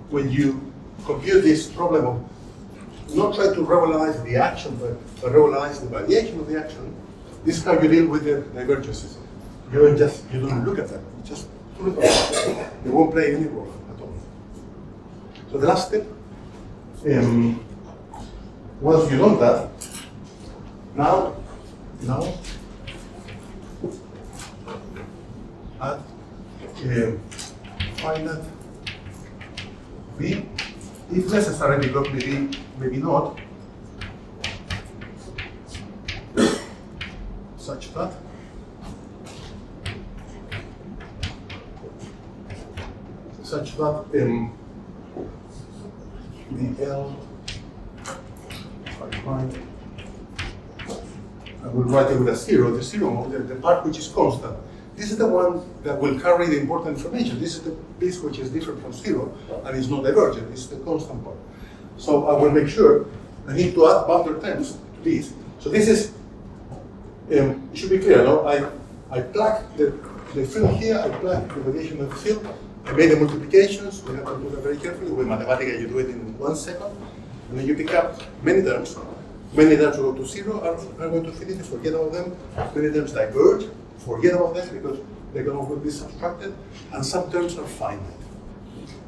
S1: when you compute this problem of not trying to regularize the action, but regularize the variation of the action. This is how you deal with the divergences. You don't look at them. You just put it on. They won't play any role at all. So the last step, once you know that, now add finite B, if necessary, because maybe not, such that the L prime, I will write it with a 0, the 0, the part which is constant. This is the one that will carry the important information. This is the piece which is different from 0 and is not divergent. This is the constant part. So I will make sure I need to add boundary terms to this. So this is, it should be clear, no? I plug the field here, I plug the variation of the field, I made the multiplications, we have to do that very carefully. With Mathematica, you do it in 1 second, and then you pick up many terms. Many terms go to 0, are going to infinity, forget about them. Many terms diverge, forget about them because they're going to be subtracted, and some terms are finite.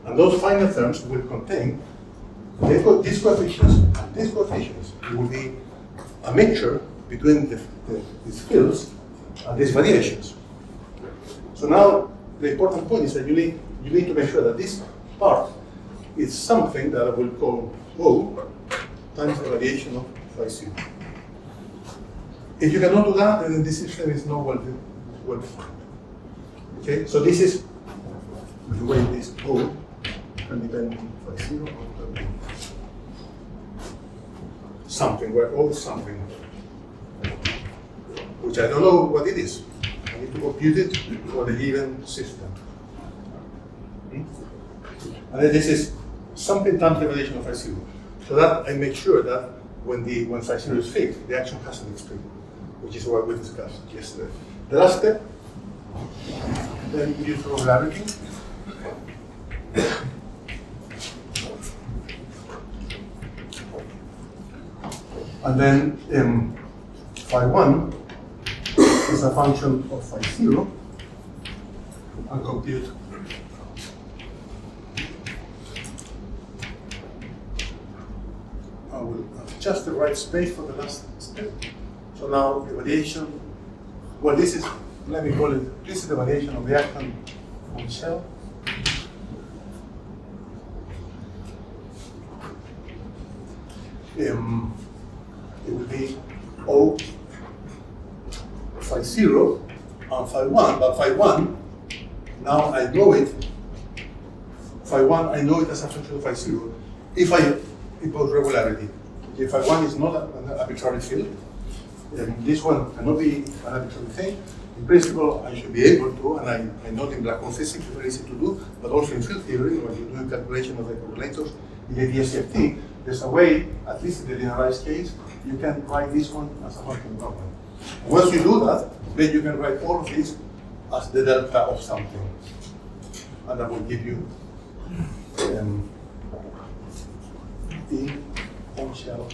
S1: And those finite terms will contain these coefficients and these coefficients. It will be a mixture between these fields and these variations. So now the important point is that you need to make sure that this part is something that I will call O times the variation of phi 0. If you cannot do that, then this system is not well defined. Okay, so this is the way this O can depend phi 0 or something, where O is something, which I don't know what it is. I need to compute it for the given system. And then this is something times the variation of phi 0. So that I make sure that when phi 0 is fixed, the action has an extreme, which is what we discussed yesterday. The last step, then we use regularity. And then phi 1 is a function of phi 0, and compute I will adjust the right space for the last step. So now the variation, well, this is, let me call it, this is the variation of the action on shell. It will be O phi 0 and phi 1, but phi 1, now I know it, phi 1, I know it as a function of phi 0, if I impose regularity. If phi 1 is not an arbitrary field, this one cannot be an arbitrary thing. In principle, I should be able to, and I know in black hole physics it's very easy to do, but also in field theory, when you're doing calculation of the correlators in the DSCFT, there's a way, at least in the linearized case, you can write this one as a function problem. Once you do that, then you can write all of these as the delta of something. And that will give you E on shell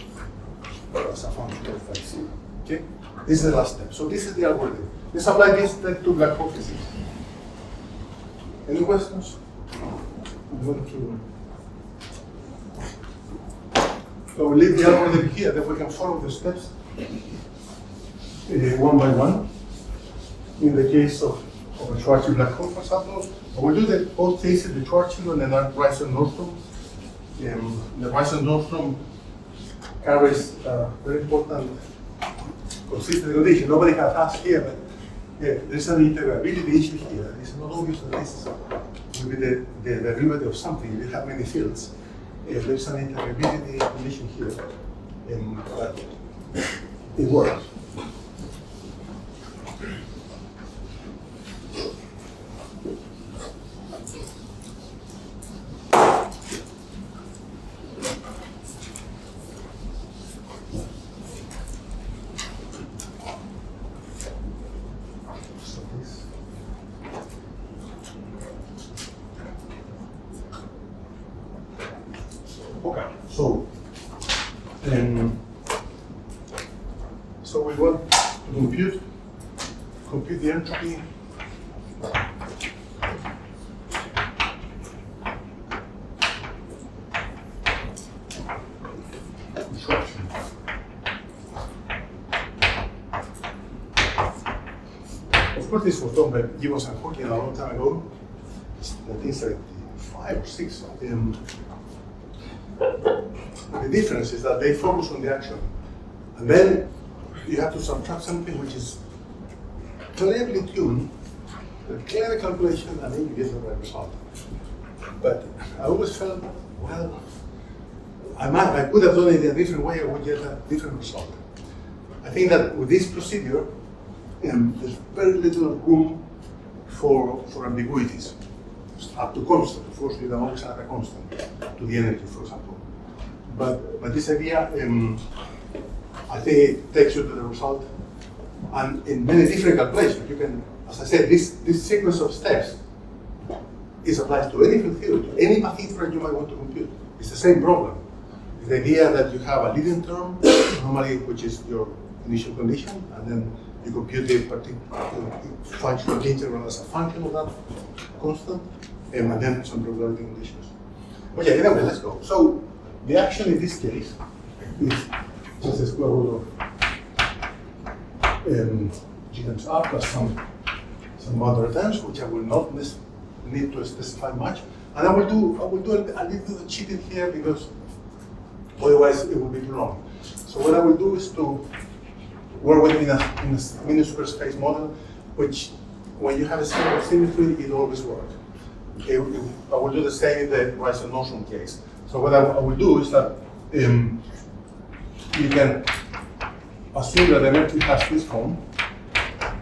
S1: as a function of phi 0. Okay? This is the last step. So this is the algorithm. Let's apply this step to black hole physics. Any questions? I'm going to. So we'll leave the algorithm here, then we can follow the steps one by one. In the case of a Schwarzschild black hole, for example, we'll do both cases, the Schwarzschild and the Rice-Nordstrom. The Rice-Nordstrom carries a very important consistent condition. Nobody has asked here, but there's an integrability issue here. It's not obvious that this will be the derivative of something. You have many fields. There's an integrability condition here, but it works. Okay, so we want to compute the entropy disruption. Of course, this was done by Gibbons and Hawking a long time ago, 1975 or 6. The difference is that they focus on the action, and then you have to subtract something which is cleverly tuned, a clever calculation, and then you get the right result. But I always felt, well, I could have done it in a different way, I would get a different result. I think that with this procedure, there's very little room for ambiguities. Up to constant, of course, you can always add a constant to the energy, for example. But this idea, I think it takes you to the result. And in many different calculations, you can, as I said, this sequence of steps applies to any field theory, to any math inference you might want to compute. It's the same problem. It's the idea that you have a leading term, normally, which is your initial condition, and then you compute the particular functional integral as a function of that constant, and then some probability conditions. Okay, anyway, let's go. So the action in this case is just the square root of g times r plus some other terms, which I will not need to specify much. And I will do a little bit of cheating here because otherwise it will be too long. So what I will do is to work with in a mini superspace model, which when you have a single symmetry, it always works. I will do the same in the Rising motion case. So what I will do is that you can assume that the metric has this form,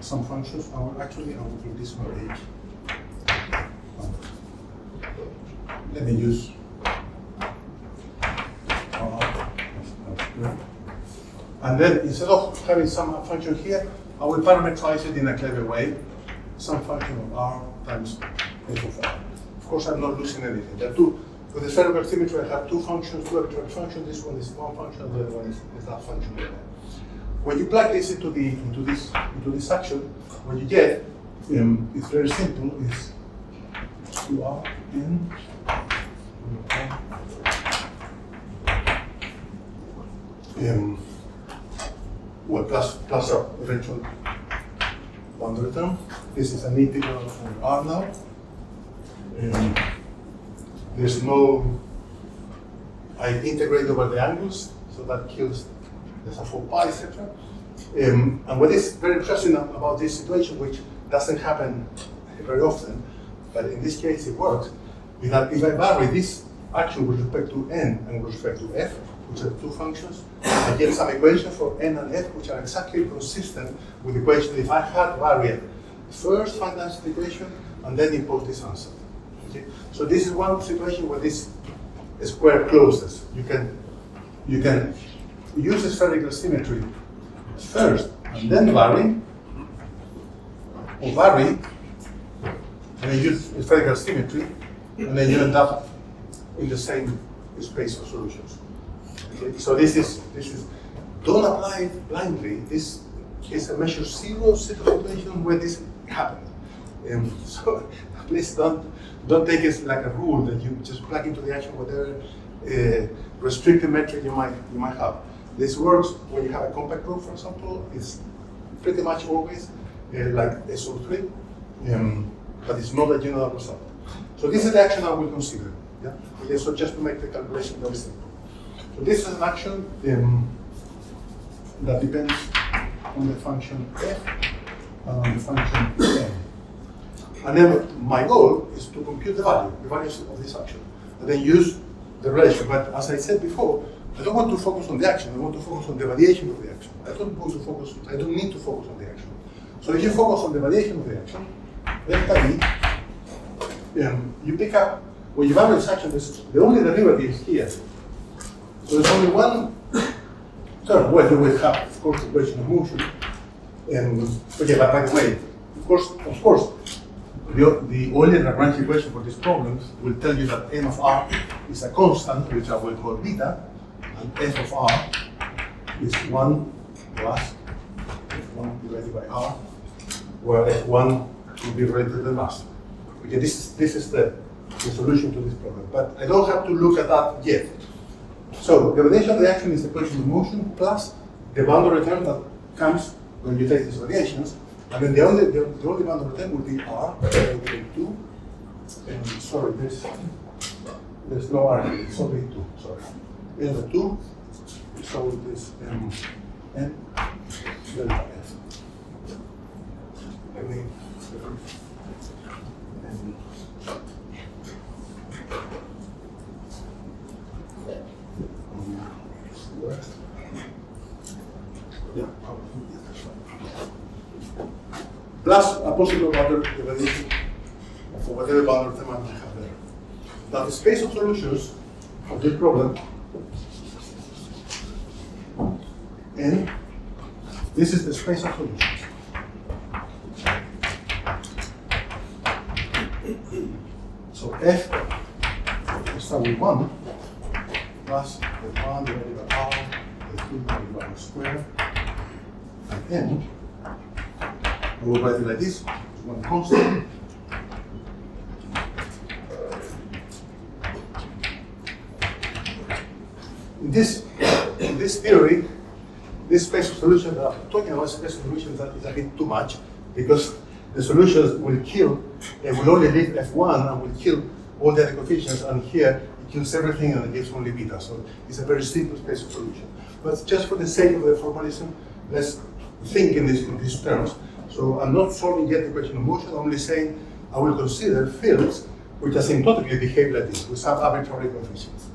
S1: some functions. I will do this one. Let me use. And then instead of having some function here, I will parameterize it in a clever way. Some function of r times f of r. Of course, I'm not losing anything. There are two. With the spherical symmetry, I have two functions, two arbitrary functions. This one is one function, the other one is that function. When you plug this into this action, what you get, it's very simple. It's 2r n. Well, plus our eventual boundary term. This is an integral of r now. There's no, I integrate over the angles, so that kills there's a 4 pi, etc. And what is very interesting about this situation, which doesn't happen very often, but in this case it works, is that if I vary this action with respect to n and with respect to f, which are two functions, I get some equations for n and f which are exactly consistent with the equation if I had varied first find the answer to the equation and then impose this answer. Okay? So this is one situation where this square closes. You can use the spherical symmetry first and then vary, or vary and then use spherical symmetry, and then you end up in the same space of solutions. Okay? So this is don't apply it blindly. This is a measure zero situation where this happened. So please don't take it like a rule that you just plug into the action whatever restricted metric you might have. This works when you have a compact group, for example. It's pretty much always like SO3, but it's not a general result. So this is the action I will consider. Yeah? Okay, so just to make the calculation very simple. So this is an action that depends on the function f and on the function n. And then my goal is to compute the values of this action, and then use the relation. But as I said before, I don't want to focus on the action. I want to focus on the variation of the action. I don't need to focus on the action. So if you focus on the variation of the action, delta v, you pick up, when you vary this action, the only derivative is here. So there's only one term. Well, you will have, of course, the equation of motion. Okay, but by the way, of course, the Euler-Lagrange equation for these problems will tell you that m of r is a constant, which I will call beta, and f of r is 1 plus f1 divided by r, where f1 will be related to the mass. Okay, this is the solution to this problem, but I don't have to look at that yet. So the variation of the action is the equation of motion plus the boundary term that comes when you take these variations, and then the only boundary term will be r divided by 2. And sorry, there's no r here, it's only 2. Sorry, n over 2. So it is n delta f. I mean, plus a possible boundary variation for whatever boundary term I might have there. Now the space of solutions of this problem, and this is the space of solutions. So f, we start with 1 plus the 1 divided by r, the 2 divided by r squared, and n. We will write it like this, one constant. In this theory, this space of solution that I'm talking about, space of solutions, that is a bit too much, because the solutions will kill, and will only leave f1 and will kill all the other coefficients, and here it kills everything and it gives only beta. So it's a very simple space of solution. But just for the sake of the formalism, let's think in these terms. So I'm not solving yet the equation of motion, I'm only saying I will consider fields which asymptotically behave like this, with some arbitrary coefficients.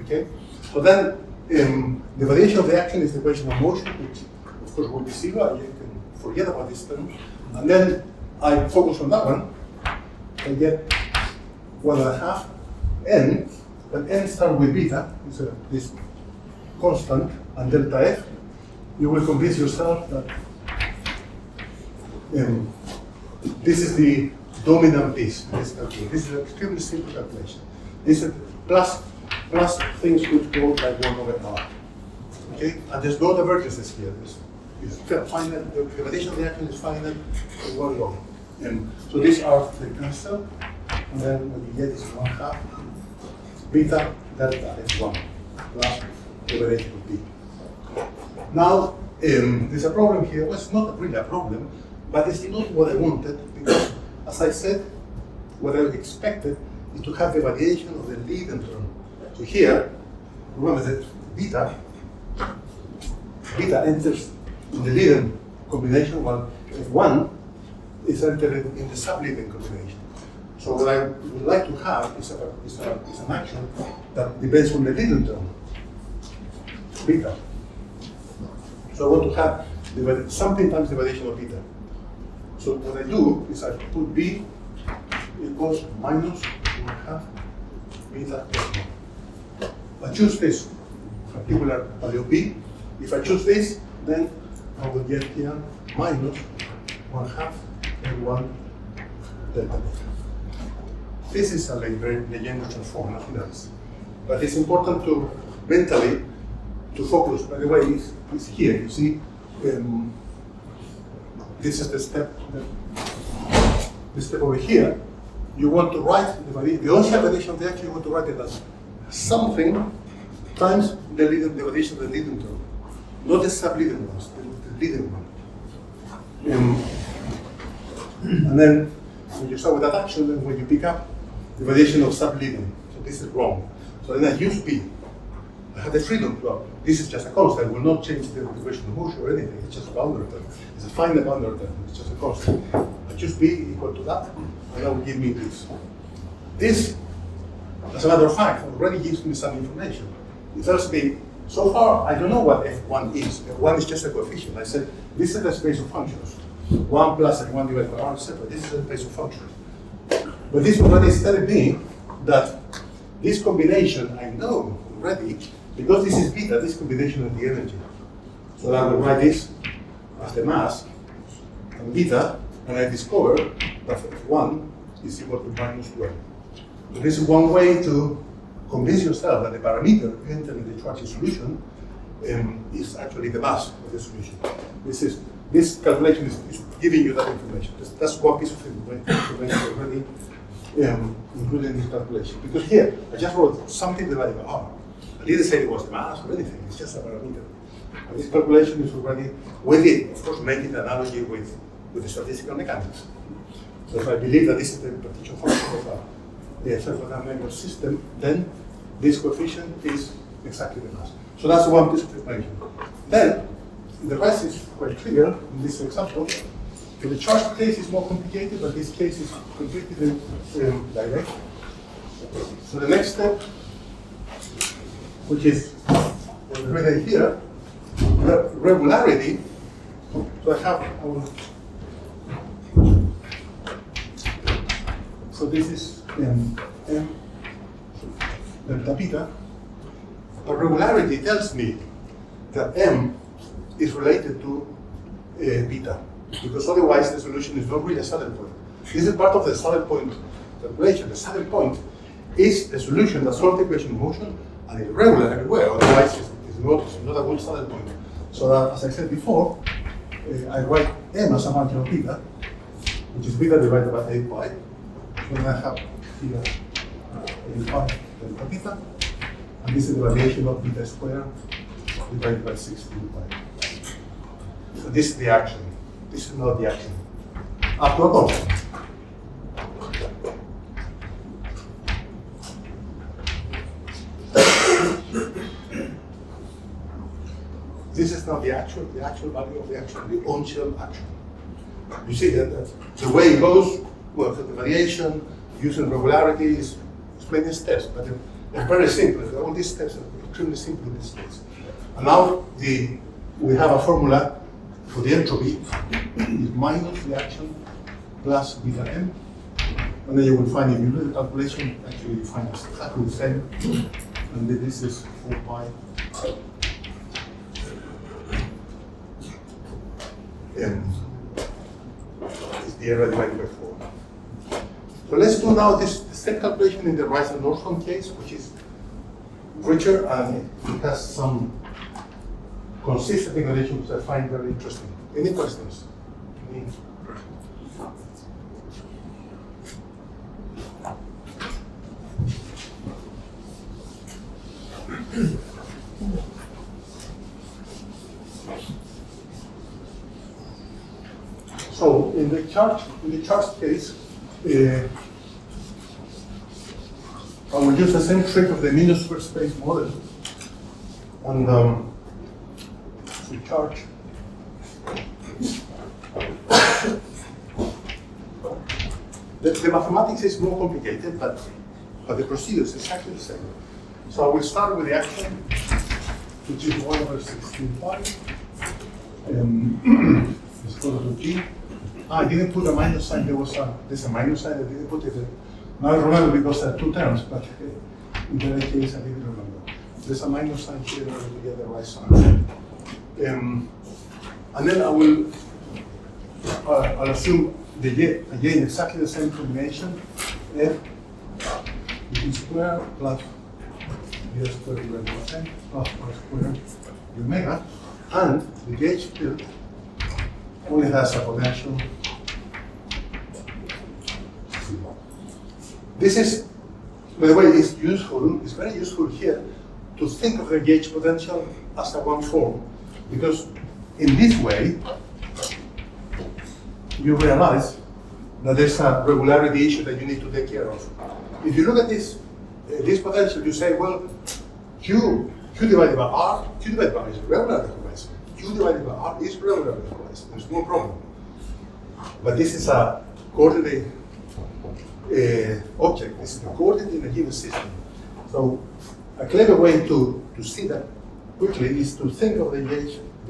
S1: Okay? So then, the variation of the action is the equation of motion, which of course will be zero. You can forget about this term. And then I focus on that one. I get 1.5 n, but n starts with beta, is this constant, and delta f. You will convince yourself that this is the dominant piece. This is an extremely simple calculation. This is plus things which go like 1 over r. Okay, and there's no divergences here. It's finite. The variation of the action is finite in one go. And so these are the cancel, and then what you get is 1/2 beta delta f1 plus the variation of b. Now there's a problem here. Well, it's not really a problem, but it's not what I wanted, because as I said, what I expected is to have the variation of the leading term. So here, remember that beta enters in the leading combination, while f1 is entered in the subleading combination. So what I would like to have is an action that depends on the leading term, beta. So I want to have something times the variation of beta. So what I do is I put b equals minus 1/2 beta f1. I choose this particular value b. If I choose this, then I will get here minus 1/2 f1 delta beta. This is a Legendre transform, nothing else. But it's important to mentally to focus. By the way, it's here. You see, this is the step. The step over here. You want to write the only variation of the action. You want to write it as something times the variation of the leading term, not the subleading ones, the leading one. And then when you start with that action, then when you pick up the variation of subleading, so this is wrong. So then I use b. I have the freedom to. This is just a constant. I will not change the equation of motion or anything. It's just a boundary term. It's a finite boundary term. It's just a constant. I choose b equal to that, and that will give me this. This, as a matter of fact, already gives me some information. It tells me, so far, I don't know what f1 is. F1 is just a coefficient. I said, this is the space of functions. 1 plus and 1 divided by r, etc. This is the space of functions. But this already is telling me that this combination, I know already, because this is beta, this combination of the energy. So I will write this as the mass and beta, and I discover that f1 is equal to minus 12. So this is one way to convince yourself that the parameter entering the Schwarzschild solution is actually the mass of the solution. This calculation is giving you that information. That's one piece of information already included in this calculation. Because here, I just wrote something divided by r. I didn't say it was the mass or anything, it's just a parameter. And this calculation is already with it, of course, making an analogy with the statistical mechanics. So if I believe that this is the partition function of a self-member system, then this coefficient is exactly the mass. So that's one piece of information. Then, the rest is quite clear in this example. So the charge case is more complicated, but this case is completely direct. So the next step, which is right here, regularity. So I have so this is m delta beta. But regularity tells me that m is related to beta, because otherwise the solution is not really a saddle point. This is part of the saddle point calculation. The saddle point is the solution that solves the equation of motion and is regular everywhere, otherwise it's not a good saddle point. So that, as I said before, I write m as a function of beta, which is beta divided by 8 pi. So then I have here 8 pi delta beta, and this is the variation of beta squared divided by 16 pi. So this is the action. This is not the action. Up to a constant. This is not the actual value of the action, the on-shell action. You see that the way it goes, well, the variation, using regularities, it's many steps, but they're very simple. All these steps are extremely simple in this case. And now we have a formula for the entropy is minus reaction plus beta m. And then you will find, if you do the calculation, actually you find exactly the same. And then this is 4 pi. And it's the area divided by 4. So let's do now this same calculation in the Rice and Nordstrom case, which is richer and it has some consistent declaration which I find very interesting. Any questions? Any? So in the charge case, I will use the same trick of the mini superspace model, and the charge. The mathematics is more complicated, but the procedure is exactly the same. So I will start with the action, which is 1 over 16 pi. It's equal to G. I didn't put a minus sign. There's a minus sign. I didn't put it. Now I remember because there are two terms, but in the other case I didn't remember. There's a minus sign here in order to get the right sign. And then I'll assume again exactly the same combination. F b squared plus b squared divided by n plus r squared omega, and the gauge field only has a potential. This is, by the way, it's useful. It's very useful here to think of the gauge potential as a one form, because in this way you realize that there's a regularity issue that you need to take care of. If you look at this potential, you say, well, Q divided by R, Q divided by R is regularly horizon. Q divided by R is regularly horizon. There's no problem. But this is a coordinate object. This is a coordinate in a given system. So a clever way to see that quickly is to think of the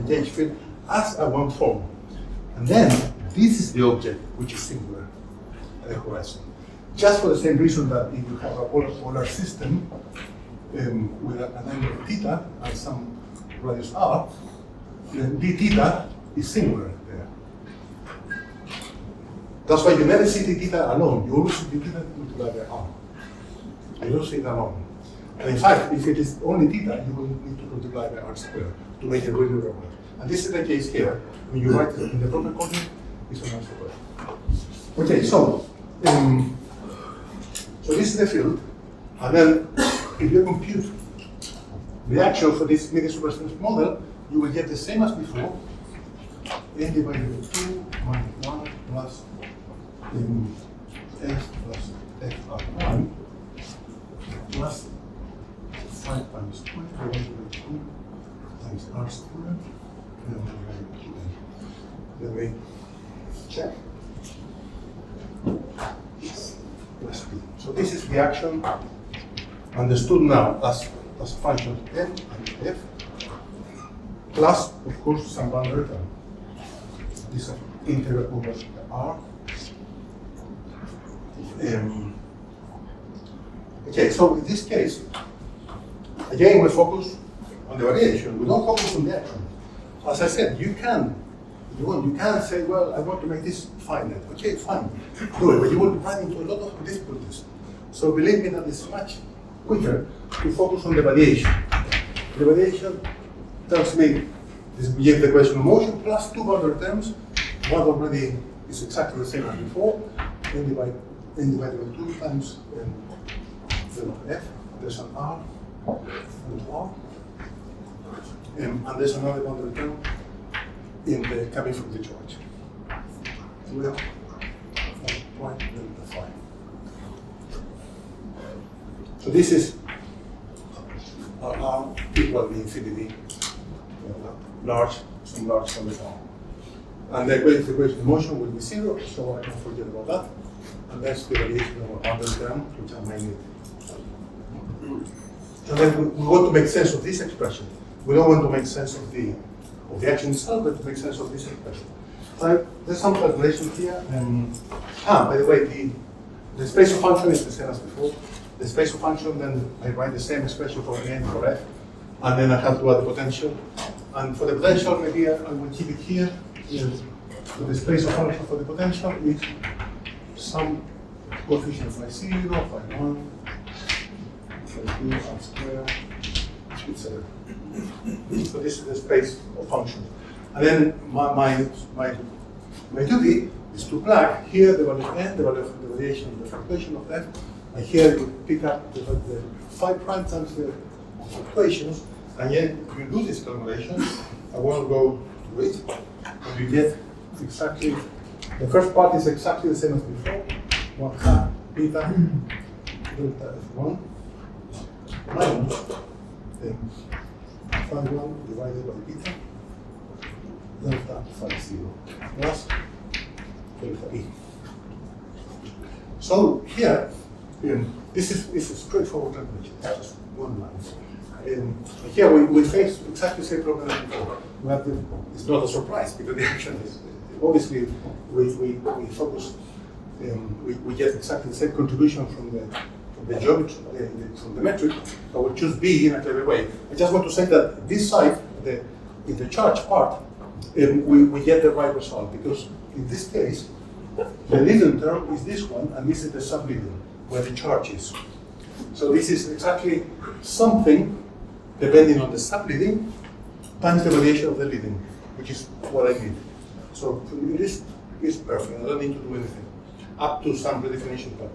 S1: gauge field as a one form. And then this is the object which is singular at the horizon. Just for the same reason that if you have a polar system with an angle theta and some radius r, then d theta is singular there. That's why you never see d theta alone. You always see d theta multiplied by r. You don't see it alone. And in fact, if it is only theta, you will need to multiply by r squared to make it really regular. And this is the case here. When you write it in the proper coordinate, it's an r squared. Okay, so this is the field, and then if you compute the action for this mini superspace model, you will get the same as before, n divided by 2 minus 1 plus x plus x r1 plus 5 times squared divided by 2 times r squared divided by 2n. Let me check. So this is the action understood now as a function of n and f, plus, of course, some boundary term. This is integral over r. Okay, so in this case, again, we focus on the variation. We don't focus on the action. As I said, you can say, well, I want to make this finite. Okay, fine, do it, but you will run into a lot of difficulties. So believe me that it's much quicker to focus on the variation. The variation tells me this gives the equation of motion plus two boundary terms. One already is exactly the same as before. n divided by 2 times then of f. There's an r and r. And there's another boundary term coming from the charge. So we have 1 delta phi. So this is r equal to infinity, some large number down. And the equation of motion will be 0, so I can forget about that. and that's the variation of other term, which I might need. And then we want to make sense of this expression. We don't want to make sense of the action itself, but to make sense of this expression. So there's some calculation here. By the way, the spatial function is the same as before. The spatial function, then I write the same expression for n for f, and then I have to add the potential. And for the potential, maybe I will keep it here. So the spatial function for the potential is some coefficient of phi 0, phi 1, phi 2, r squared, etc. So this is the space of functions. And then my duty is to plug here the value of n, the value of the variation of the fluctuation of f, and here you pick up the phi prime times the fluctuations, and then you do this calculation. I won't go to it, and you get exactly, the first part is exactly the same as before, 1/2 beta delta f1 minus phi 1 divided by beta delta phi 0 plus delta e. So here, this is a straightforward calculation, just one line. Here we face exactly the same problem as before. It's not a surprise because the action is obviously we focus, we get exactly the same contribution from the geometry, from the metric, but we choose B in a clever way. I just want to say that this side, in the charge part, we get the right result because in this case, the leading term is this one, and this is the subleading, where the charge is. So this is exactly something depending on the subleading times the variation of the leading, which is what I did. So this is perfect. I don't need to do anything up to some redefinition part.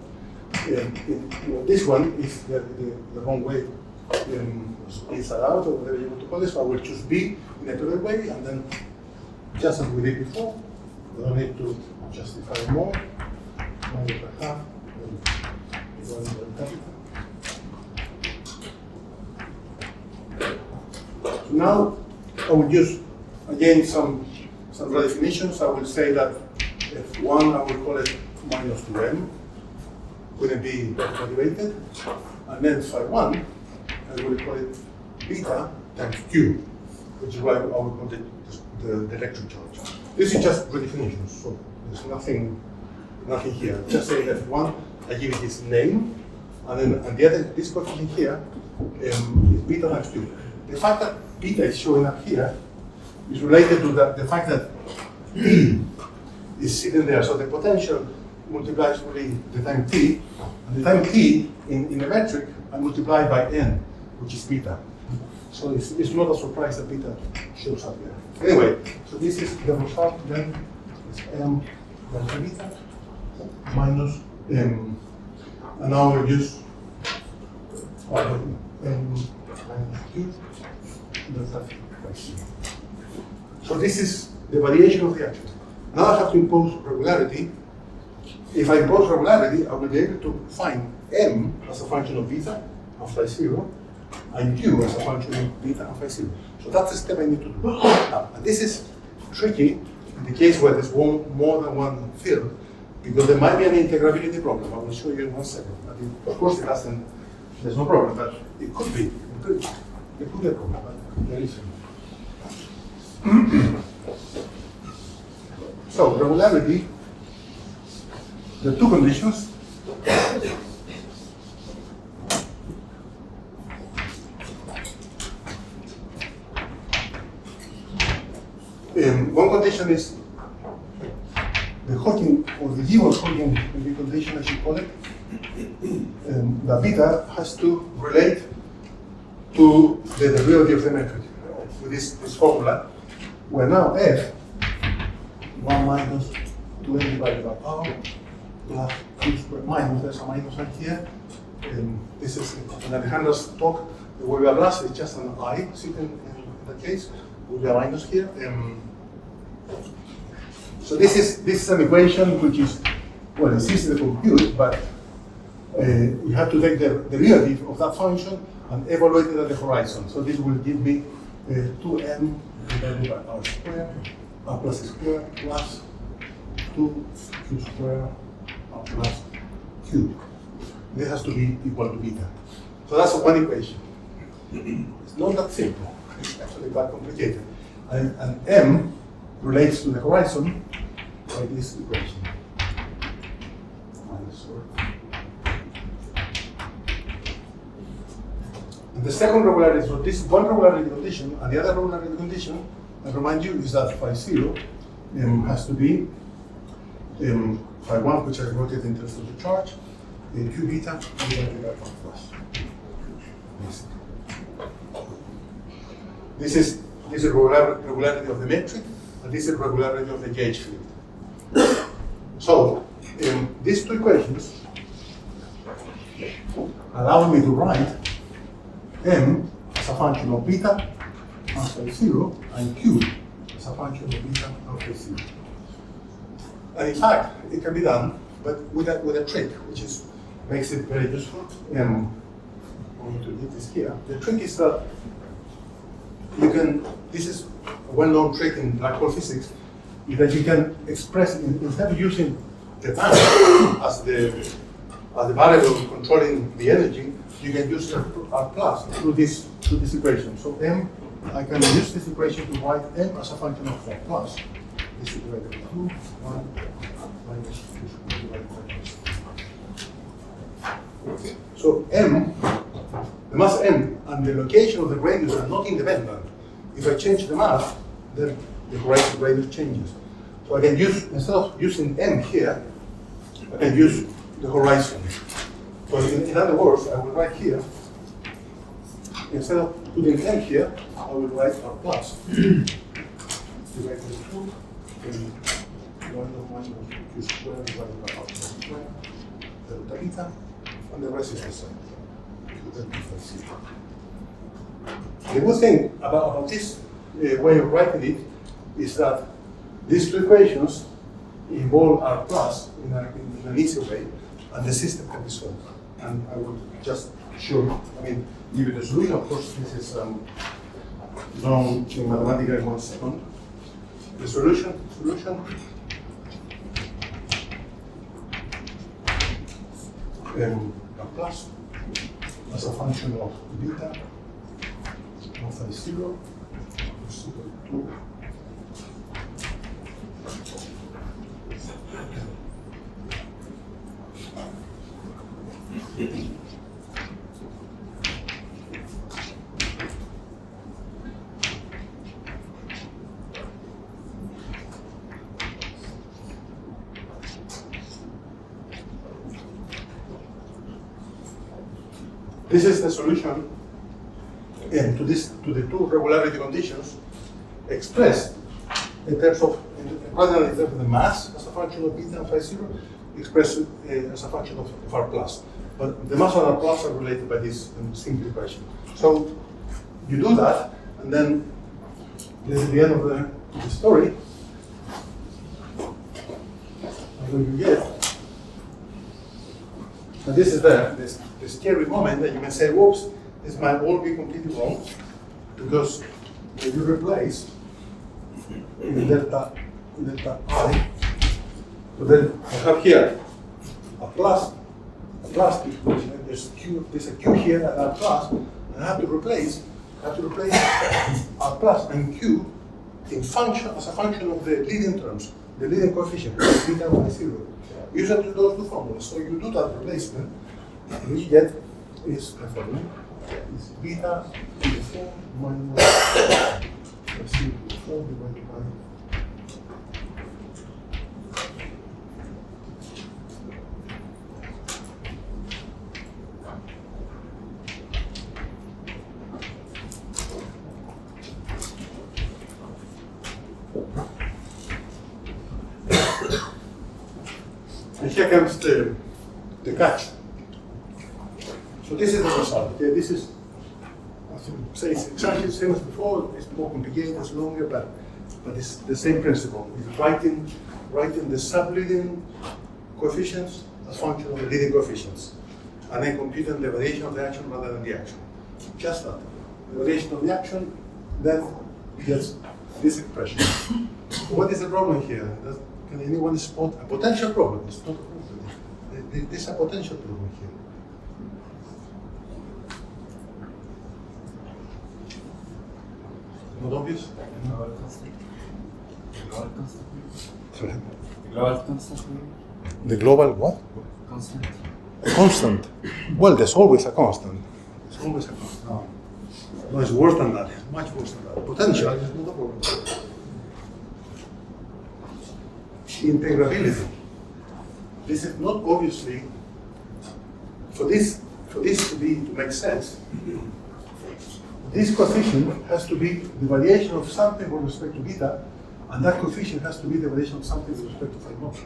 S1: This one is the wrong way. Inside out, or whatever you want to call this. So I will choose B in a clever way, and then just as we did before, we don't need to justify more. Minus a half. So now I will use again some redefinitions. I will say that f1 I will call it minus 2m, couldn't be motivated, and then phi 1 I will call it beta times q, which is why I will call it the electric charge. This is just redefinitions, so there's nothing here. Just say f1, I give it its name, and then the other, this coefficient here is beta times q. The fact that beta is showing up here is related to the fact that T is sitting there. So the potential multiplies really the time T, and the time T in the metric I multiply by n, which is beta. So it's not a surprise that beta shows up here. Anyway, so this is the result then is m delta beta minus m. And now we'll use m minus q delta by c. So this is the variation of the action. Now I have to impose regularity. If I impose regularity, I will be able to find m as a function of beta and phi 0, and q as a function of beta and phi 0. So that's the step I need to do. Now, and this is tricky in the case where there's more than one field, because there might be an integrability problem. I will show you in 1 second. Of course, it doesn't. There's no problem, but it could be. It could be a problem, but there isn't. So regularity, there are two conditions. One condition is the Hawking, or the Gibbons-Hawking condition, as you call it. The beta has to relate to the derivative of the metric with this formula, where now f 1 minus 2n divided by r plus q squared minus, there's a minus right here. This is in Alejandro's talk, the way we are last is just an I sitting in that case, with a minus here. So this is an equation which is, well, it's easy to compute, but you have to take the derivative of that function and evaluate it at the horizon. So this will give me 2n divided by r squared, r plus squared plus 2q squared r plus Q. This has to be equal to beta. So that's one equation. It's not that simple. It's actually quite complicated. And M relates to the horizon by this equation. And the second regularity, so this is one regularity condition, and the other regularity condition, I remind you, is that phi 0 has to be phi 1, which I wrote it in terms of the charge, Q beta divided by phi plus. This is regularity of the metric, and this is regularity of the gauge field. So, these two equations allow me to write M as a function of beta and phi 0, and Q as a function of beta and phi 0. And in fact, it can be done, but with a trick, which makes it very useful. I'm going to do this here. The trick is that you can, this is a well-known trick in black hole physics, is that you can express, instead of using the band as the variable controlling the energy, you can use R plus through this equation. So M, I can use this equation to write M as a function of R plus. This is divided by 2, 1, minus 2 divided by 2. So M, the mass M and the location of the radius are not independent. If I change the mass, then the horizon radius changes. So I can use, instead of using M here, I can use the horizon. So in other words, I will write here, instead of putting M here, I will write R plus. Divided by 2, and 1 of minus Q squared divided by R plus squared, delta beta, and the rest is the same. The good thing about this way of writing it is that these two equations involve R plus in an easy way, and the system can be solved. And I will just show, give you the solution. Of course, this is done in mathematical in 1 second. The solution. R plus as a function of beta of phi 0 is equal to this is the solution to the two regularity conditions expressed in terms of, rather than in terms of the mass as a function of beta and phi 0, expressed as a function of R plus. But the mass and R plus are related by this simple equation. So you do that, and then this is the end of the story. And what you get, and this is the scary moment that you can say, whoops, this might all be completely wrong, because when you replace in delta I, so then I have here a plus, there's a Q here and R plus, and I have to replace R plus and Q as a function of the leading terms, the leading coefficient, beta and phi 0. Using those two formulas. So you do that replacement, and what you get is the following. It's beta to the 4 minus phi 0 to the 4 divided by and here comes the catch. So this is the result. Okay, this is, I think, say it's exactly the same as before. It's more complicated, it's longer, but it's the same principle. It's writing the subleading coefficients as function of the leading coefficients, and then computing the variation of the action rather than the action. Just that. The variation of the action then gets this expression. What is the problem here? Can anyone spot a potential problem? It's not a problem. there's a potential problem here. Not obvious?
S3: Global constant. Global constant.
S1: Sorry.
S3: Global constant.
S1: The global what?
S3: Constant.
S1: A constant. Well, there's always a constant. There's always a constant. No, it's worse than that. It's much worse than that. Potential is not a problem. Integrability. This is not obviously, for this to make sense, this coefficient has to be the variation of something with respect to beta, and that coefficient has to be the variation of something with respect to phi naught.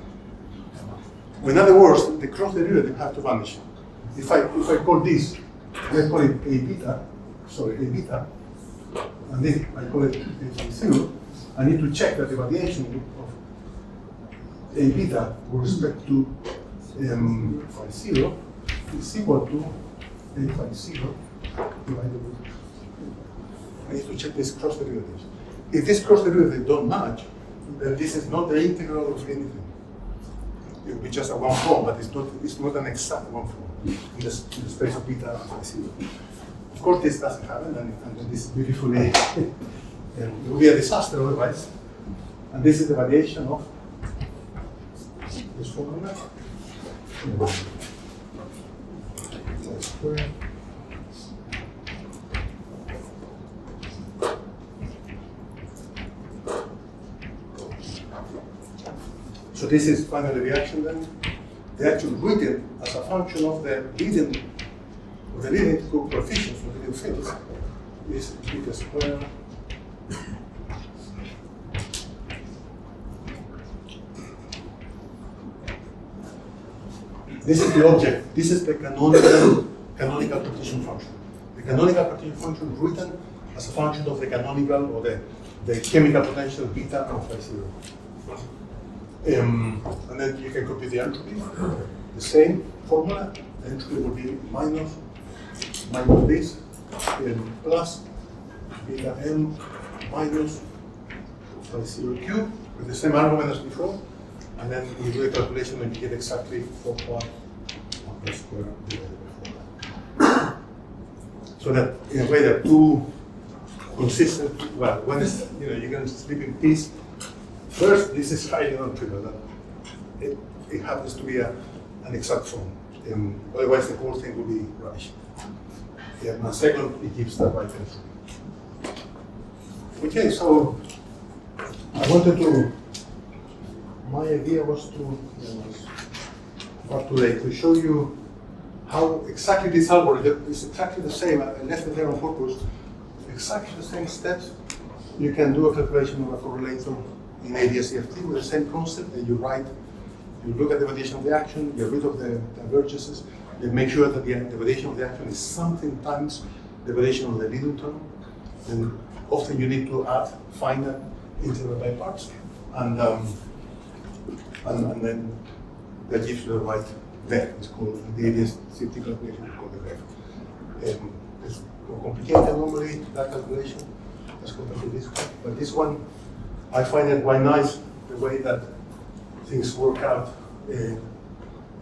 S1: In other words, the cross derivative has to vanish. If I call this, let's call it a beta, and then I call it a 0, I need to check that the variation of a beta with respect to phi 0 is equal to a phi 0 divided with. I need to check these cross derivatives. If this cross derivative don't match, then this is not the integral of anything. It will be just a one form, but it's not an exact one form in the space of beta and phi 0. Of course, this doesn't happen, and this is beautifully, it will be a disaster otherwise. And this is the variation of this formula. So this is finally the action then. The action written as a function of the leading coefficients of the leading fields is beta square this is the object. This is the canonical partition function. The canonical partition function written as a function of the canonical or the chemical potential beta of phi 0. And then you can compute the entropy. The same formula. The entropy will be minus this plus beta m minus phi 0 cube with the same argument as before. And then we do the calculation and you get exactly 4 pi 1 plus square divided by 4. So that in a way they're two consistent. Well, one is you can sleep in peace. First, this is highly non-trivial. It happens to be an exact form. Otherwise, the whole thing will be rubbish. And second, it gives that right answer. Okay, so I wanted to. My idea was to show you how exactly this algorithm is exactly the same. I left it there on purpose. Exactly the same steps. You can do a calculation of a correlator in ADS-CFT with the same concept that you write. You look at the variation of the action, get rid of the divergences, then make sure that the variation of the action is something times the variation of the leading term. And often you need to add finite integral by parts. And then that gives you the right vector. It's called the ADS-CFT calculation, it's called the vector. It's more complicated normally, that calculation, as compared to this one. But this one, I find it quite nice, the way that things work out, and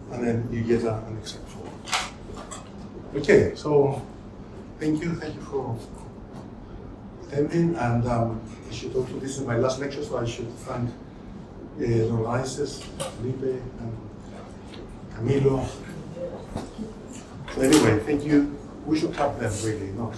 S1: then you get an exact form. Okay, so thank you for attending, and I should also, this is my last lecture, so I should thank Isis, Felipe, and Camilo. So anyway, thank you. We should clap them, really, no?